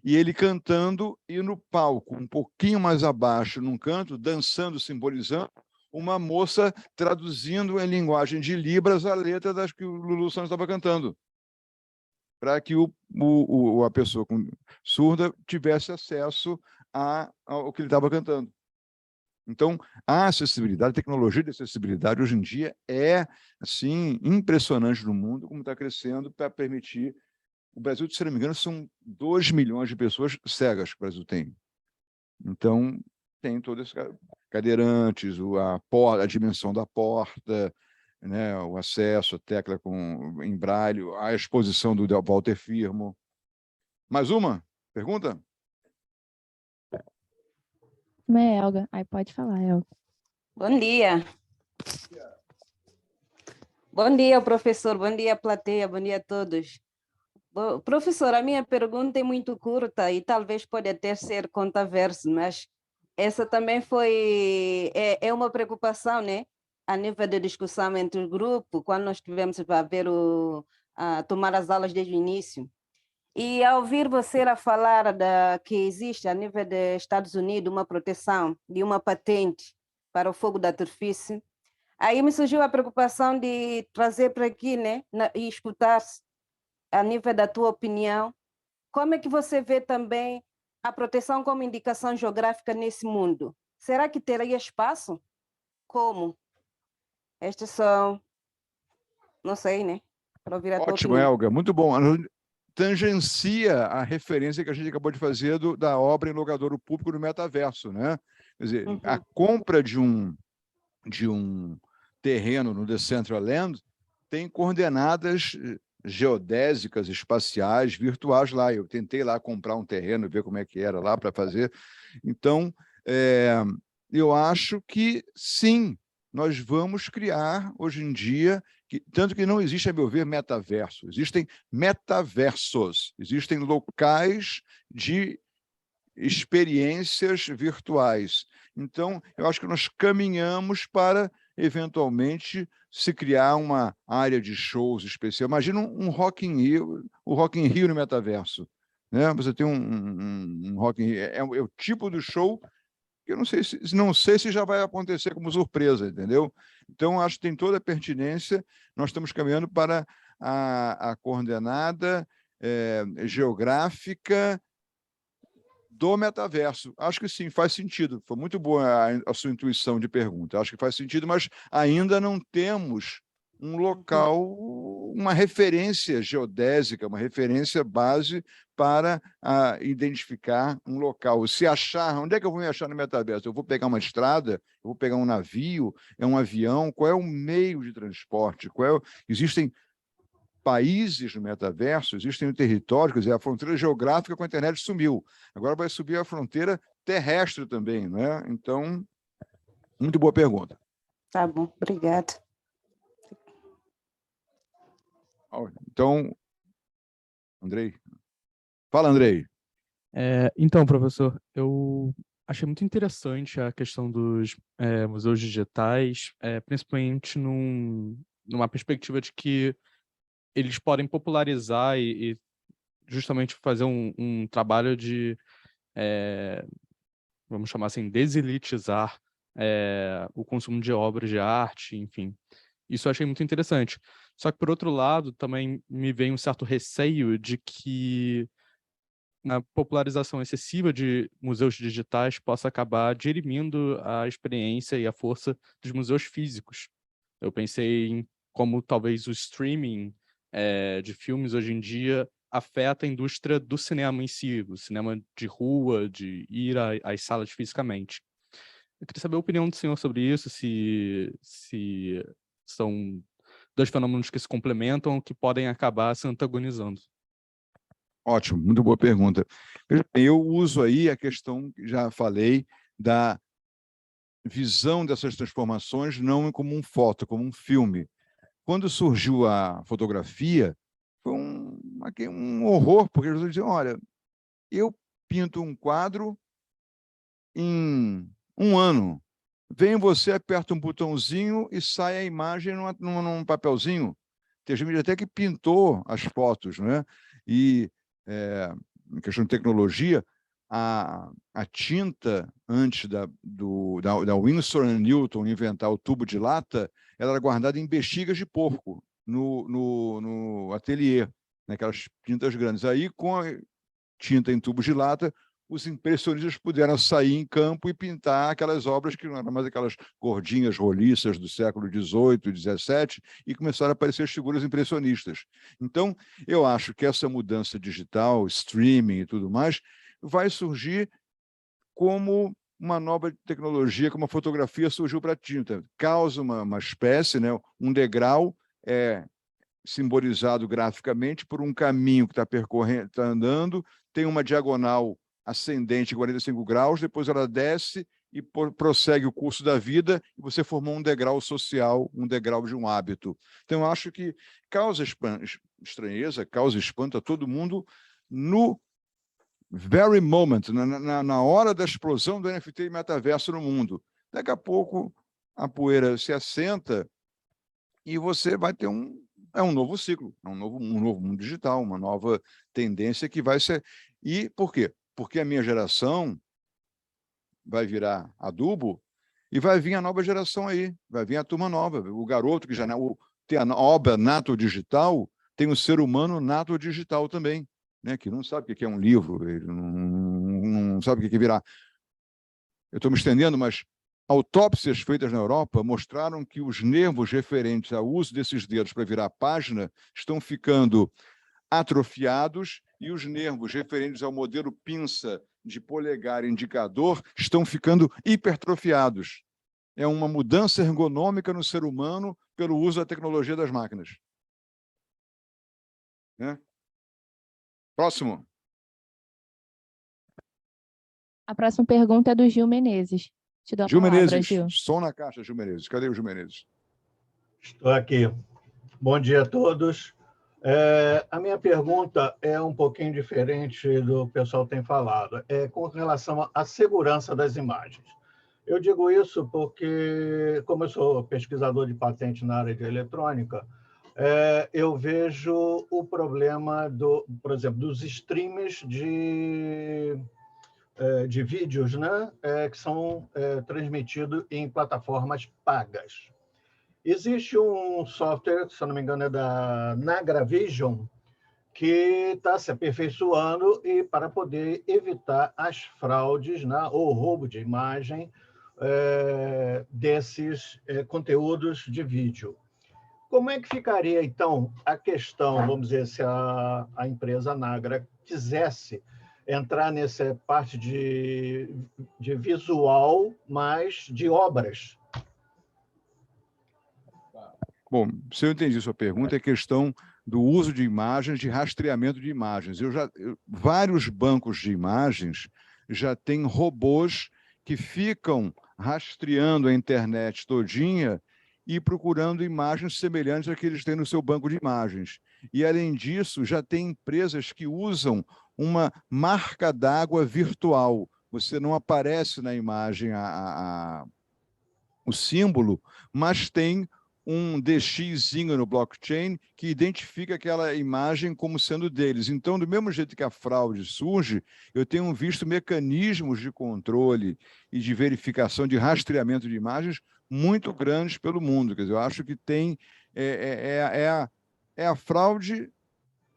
e ele cantando, e no palco, um pouquinho mais abaixo, num canto, dançando, simbolizando, uma moça traduzindo em linguagem de Libras a letra das que o Lulu Santos estava cantando, para que a pessoa surda tivesse acesso ao que ele estava cantando. Então, a acessibilidade, a tecnologia de acessibilidade, hoje em dia, é assim, impressionante no mundo, como está crescendo para permitir o Brasil, se não me engano, são 2 milhões de pessoas cegas que o Brasil tem. Então, tem todos esses cadeirantes, a dimensão da porta, né, o acesso, a tecla em braille, a exposição do Walter Firmo. Mais uma pergunta? Elga. Aí pode falar, Elga. Bom dia. Bom dia, professor. Bom dia, plateia. Bom dia a todos. Professor, a minha pergunta é muito curta e talvez pode até ser controversa, mas essa também é uma preocupação, né? A nível de discussão entre o grupo, quando nós tivemos para ver tomar as aulas desde o início. E ao ouvir você a falar que existe a nível dos Estados Unidos uma proteção de uma patente para o fogo de artifício, aí me surgiu a preocupação de trazer para aqui, né, e escutar a nível da tua opinião, como é que você vê também a proteção como indicação geográfica nesse mundo? Será que teria espaço? Como? Estes são, não sei, né? Para ouvir a tua Ótimo, opinião. Elga, muito bom. Tangencia a referência que a gente acabou de fazer da obra em locadouro público no metaverso, né? Quer dizer, a compra de um terreno no Decentraland tem coordenadas geodésicas, espaciais, virtuais lá. Eu tentei lá comprar um terreno, ver como é que era lá para fazer. Então, eu acho que sim, nós vamos criar hoje em dia, tanto que não existe, a meu ver, metaverso, existem metaversos, existem locais de experiências virtuais. Então, eu acho que nós caminhamos para, eventualmente, se criar uma área de shows especial. Imagina um Rock in Rio, o Rock in Rio no metaverso, né? Você tem um Rock in Rio, é o tipo do show que eu não sei se já vai acontecer como surpresa, entendeu? Então, acho que tem toda a pertinência, nós estamos caminhando para a coordenada geográfica do metaverso. Acho que sim, faz sentido. Foi muito boa a sua intuição de pergunta. Acho que faz sentido, mas ainda não temos um local, uma referência geodésica, uma referência base para identificar um local. Se achar, onde é que eu vou me achar no metaverso? Eu vou pegar uma estrada? Eu vou pegar um navio? É um avião? Qual é o meio de transporte? Existem países no metaverso, existem territórios, quer dizer, a fronteira geográfica com a internet sumiu. Agora vai subir a fronteira terrestre também, não é? Então, muito boa pergunta. Tá bom, obrigada. Então, Andrei. Fala, Andrei. Então, professor, eu achei muito interessante a questão dos museus digitais, principalmente numa perspectiva de que eles podem popularizar e justamente fazer um trabalho de, vamos chamar assim, deselitizar o consumo de obras de arte, enfim. Isso eu achei muito interessante. Só que, por outro lado, também me vem um certo receio de que a popularização excessiva de museus digitais possa acabar dirimindo a experiência e a força dos museus físicos. Eu pensei em como talvez o streaming de filmes hoje em dia afeta a indústria do cinema em si, o cinema de rua, de ir às salas fisicamente. Eu queria saber a opinião do senhor sobre isso, se são dois fenômenos que se complementam ou que podem acabar se antagonizando. Ótimo, muito boa pergunta. Eu uso aí a questão, que já falei, da visão dessas transformações não como um foto, como um filme. Quando surgiu a fotografia, foi um horror, porque eles diziam, olha, eu pinto um quadro em um ano. Vem você, aperta um botãozinho e sai a imagem num papelzinho. Tem gente até que pintou as fotos, né? E, em questão de tecnologia, a tinta, antes da Winsor & Newton inventar o tubo de lata, ela era guardada em bexigas de porco, no ateliê, naquelas tintas grandes. Aí, com a tinta em tubos de lata, os impressionistas puderam sair em campo e pintar aquelas obras que não eram mais aquelas gordinhas roliças do século XVIII e XVII, e começaram a aparecer as figuras impressionistas. Então, eu acho que essa mudança digital, streaming e tudo mais, vai surgir como uma nova tecnologia, como a fotografia surgiu para a tinta. Causa uma espécie, né, um degrau simbolizado graficamente por um caminho que está percorrendo, está andando, tem uma diagonal ascendente 45 graus, depois ela desce e prossegue o curso da vida, e você formou um degrau social, um degrau de um hábito. Então, eu acho que causa estranheza, causa espanto a todo mundo no very moment, na hora da explosão do NFT e metaverso no mundo. Daqui a pouco, a poeira se assenta e você vai ter um novo ciclo, um novo mundo digital, uma nova tendência que vai ser... E por quê? Porque a minha geração vai virar adubo e vai vir a nova geração aí, vai vir a turma nova, o garoto que já tem a obra nato digital, tem o ser humano nato digital também, né? Que não sabe o que é um livro, ele não sabe o que é virar. Eu estou me estendendo, mas autópsias feitas na Europa mostraram que os nervos referentes ao uso desses dedos para virar a página estão ficando atrofiados e os nervos referentes ao modelo pinça de polegar e indicador estão ficando hipertrofiados. É uma mudança ergonômica no ser humano pelo uso da tecnologia das máquinas. Né? Próximo. A próxima pergunta é do Gil Menezes. Te dou a Gil palavra, Menezes, Gil. som na caixa, Gil Menezes. Cadê o Gil Menezes? Estou aqui. Bom dia a todos. A minha pergunta é um pouquinho diferente do que o pessoal tem falado. É com relação à segurança das imagens. Eu digo isso porque, como eu sou pesquisador de patente na área de eletrônica, eu vejo o problema, por exemplo, dos streams de vídeos, né, que são transmitidos em plataformas pagas. Existe um software, se eu não me engano, é da Nagravision, que está se aperfeiçoando e para poder evitar as fraudes, né, ou roubo de imagem desses conteúdos de vídeo. Como é que ficaria, então, a questão, vamos dizer, se a empresa Nagra quisesse entrar nessa parte de visual, mas de obras? Bom, se eu entendi sua pergunta, é questão do uso de imagens, de rastreamento de imagens. Vários bancos de imagens já têm robôs que ficam rastreando a internet todinha e procurando imagens semelhantes às que eles têm no seu banco de imagens. E, além disso, já tem empresas que usam uma marca d'água virtual. Você não aparece na imagem o símbolo, mas tem um DXzinho no blockchain que identifica aquela imagem como sendo deles. Então, do mesmo jeito que a fraude surge, eu tenho visto mecanismos de controle e de verificação de rastreamento de imagens muito grandes pelo mundo. Quer dizer, eu acho que tem a fraude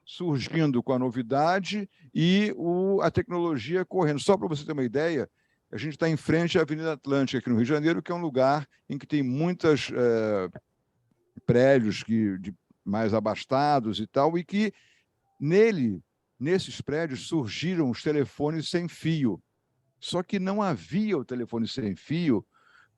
surgindo com a novidade e a tecnologia correndo. Só para você ter uma ideia, a gente está em frente à Avenida Atlântica, aqui no Rio de Janeiro, que é um lugar em que tem muitos prédios mais abastados e tal, e que nesses prédios surgiram os telefones sem fio. Só que não havia o telefone sem fio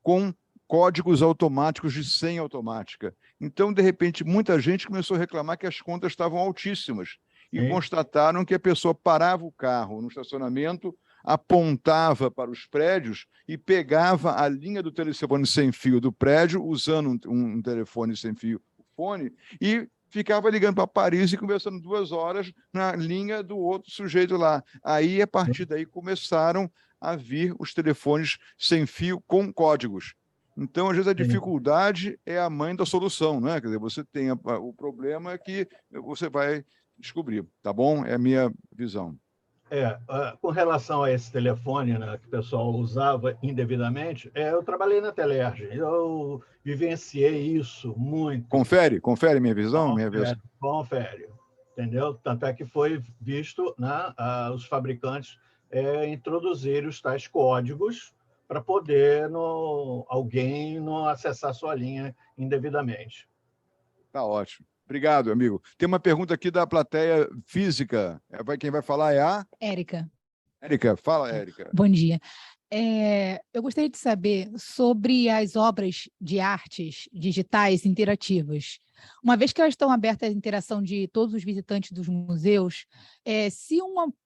com códigos automáticos de senha automática. Então, de repente, muita gente começou a reclamar que as contas estavam altíssimas e constataram que a pessoa parava o carro no estacionamento, apontava para os prédios e pegava a linha do telefone sem fio do prédio, usando um telefone sem fio, fone, e ficava ligando para Paris e conversando 2 horas na linha do outro sujeito lá. Aí, a partir daí, começaram a vir os telefones sem fio com códigos. Então, às vezes, a dificuldade é a mãe da solução, né? Quer dizer, você tem o problema que você vai descobrir, tá bom? É a minha visão. Com relação a esse telefone, né, que o pessoal usava indevidamente, eu trabalhei na Telerge, eu vivenciei isso muito. Confere minha visão? Confere, entendeu? Tanto é que foi visto, né, os fabricantes introduzir os tais códigos para poder alguém não acessar sua linha indevidamente. Tá ótimo. Obrigado, amigo. Tem uma pergunta aqui da plateia física. Quem vai falar é a... Érica. Érica, fala, Érica. Bom dia. Eu gostaria de saber sobre as obras de artes digitais interativas. Uma vez que elas estão abertas à interação de todos os visitantes dos museus, se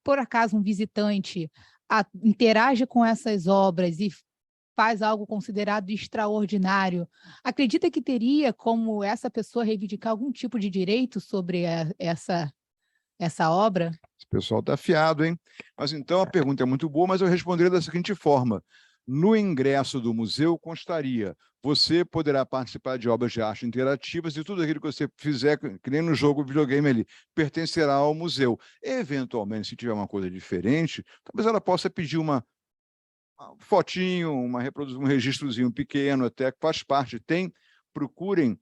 por acaso um visitante interage com essas obras e faz algo considerado extraordinário, acredita que teria como essa pessoa reivindicar algum tipo de direito sobre essa obra? Esse pessoal está afiado, hein? Mas então a pergunta é muito boa, mas eu responderia da seguinte forma. No ingresso do museu constaria: você poderá participar de obras de arte interativas e tudo aquilo que você fizer, que nem no jogo videogame ali, pertencerá ao museu. Eventualmente, se tiver uma coisa diferente, talvez ela possa pedir uma fotinho, um registrozinho pequeno, até que faz parte. Procurem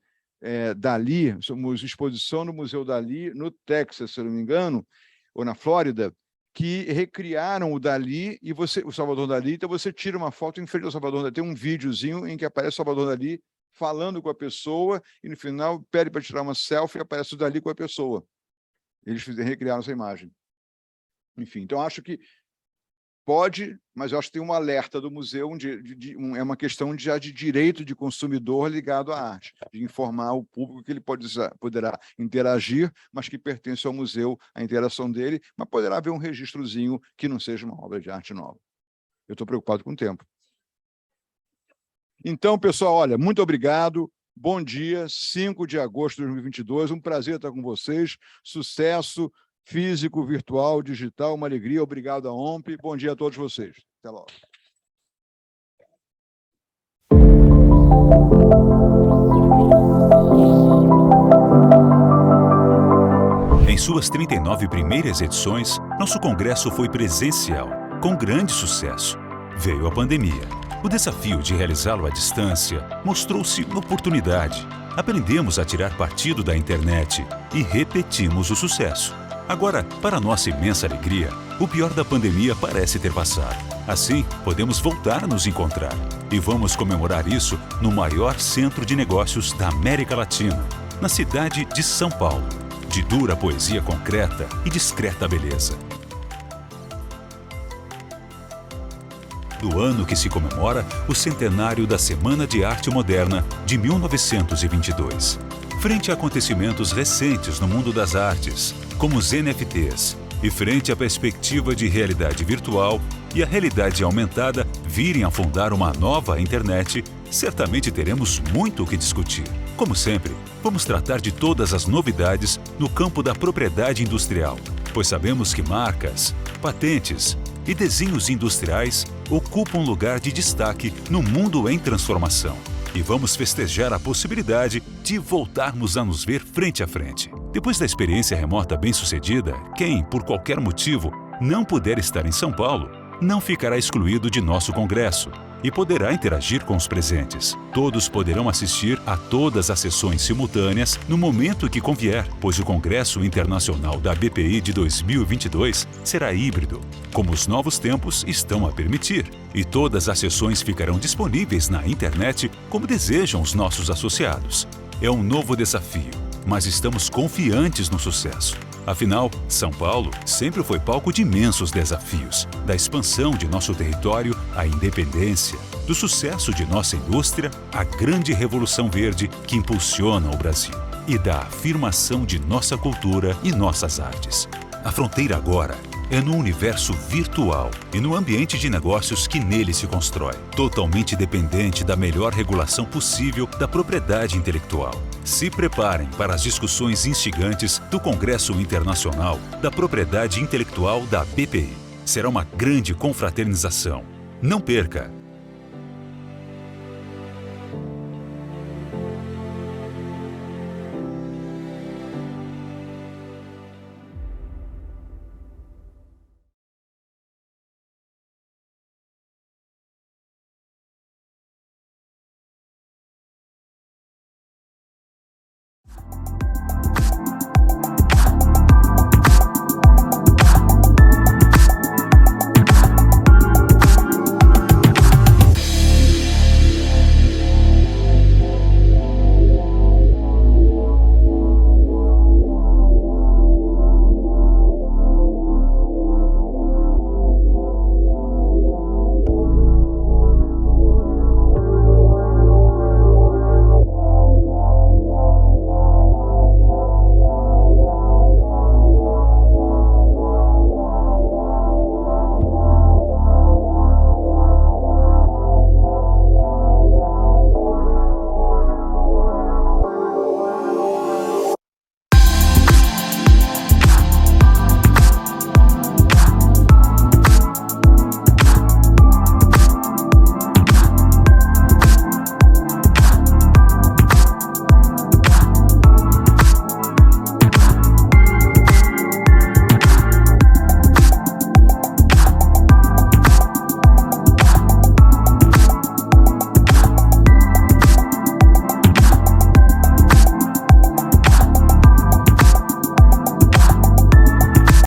Dalí, somos exposição no Museu Dalí, no Texas, se eu não me engano, ou na Flórida, que recriaram o Dalí, e o Salvador Dalí, então você tira uma foto em frente ao Salvador Dalí, tem um videozinho em que aparece o Salvador Dalí falando com a pessoa, e no final pede para tirar uma selfie e aparece o Dalí com a pessoa. Eles recriaram essa imagem. Enfim, então acho que pode, mas eu acho que tem um alerta do museu, é uma questão já de direito de consumidor ligado à arte, de informar o público que ele poderá interagir, mas que pertence ao museu a interação dele, mas poderá haver um registrozinho que não seja uma obra de arte nova. Eu estou preocupado com o tempo. Então, pessoal, olha, muito obrigado. Bom dia, 5 de agosto de 2022, um prazer estar com vocês, sucesso físico, virtual, digital, uma alegria. Obrigado à OMP. Bom dia a todos vocês. Até logo. Em suas 39 primeiras edições, nosso congresso foi presencial, com grande sucesso. Veio a pandemia. O desafio de realizá-lo à distância mostrou-se uma oportunidade. Aprendemos a tirar partido da internet e repetimos o sucesso. Agora, para nossa imensa alegria, o pior da pandemia parece ter passado. Assim, podemos voltar a nos encontrar. E vamos comemorar isso no maior centro de negócios da América Latina, na cidade de São Paulo, de dura poesia concreta e discreta beleza. Do ano que se comemora o centenário da Semana de Arte Moderna de 1922. Frente a acontecimentos recentes no mundo das artes, como os NFTs, e frente à perspectiva de realidade virtual e a realidade aumentada virem a fundar uma nova internet, certamente teremos muito o que discutir. Como sempre, vamos tratar de todas as novidades no campo da propriedade industrial, pois sabemos que marcas, patentes e desenhos industriais ocupam um lugar de destaque no mundo em transformação. E vamos festejar a possibilidade de voltarmos a nos ver frente a frente. Depois da experiência remota bem-sucedida, quem, por qualquer motivo, não puder estar em São Paulo, não ficará excluído de nosso congresso e poderá interagir com os presentes. Todos poderão assistir a todas as sessões simultâneas no momento que convier, pois o Congresso Internacional da BPI de 2022 será híbrido, como os novos tempos estão a permitir, e todas as sessões ficarão disponíveis na internet como desejam os nossos associados. É um novo desafio, mas estamos confiantes no sucesso. Afinal, São Paulo sempre foi palco de imensos desafios, da expansão de nosso território à independência, do sucesso de nossa indústria à grande revolução verde que impulsiona o Brasil, e da afirmação de nossa cultura e nossas artes. A fronteira agora é no universo virtual e no ambiente de negócios que nele se constrói, totalmente dependente da melhor regulação possível da propriedade intelectual. Se preparem para as discussões instigantes do Congresso Internacional da Propriedade Intelectual da BPI. Será uma grande confraternização. Não perca!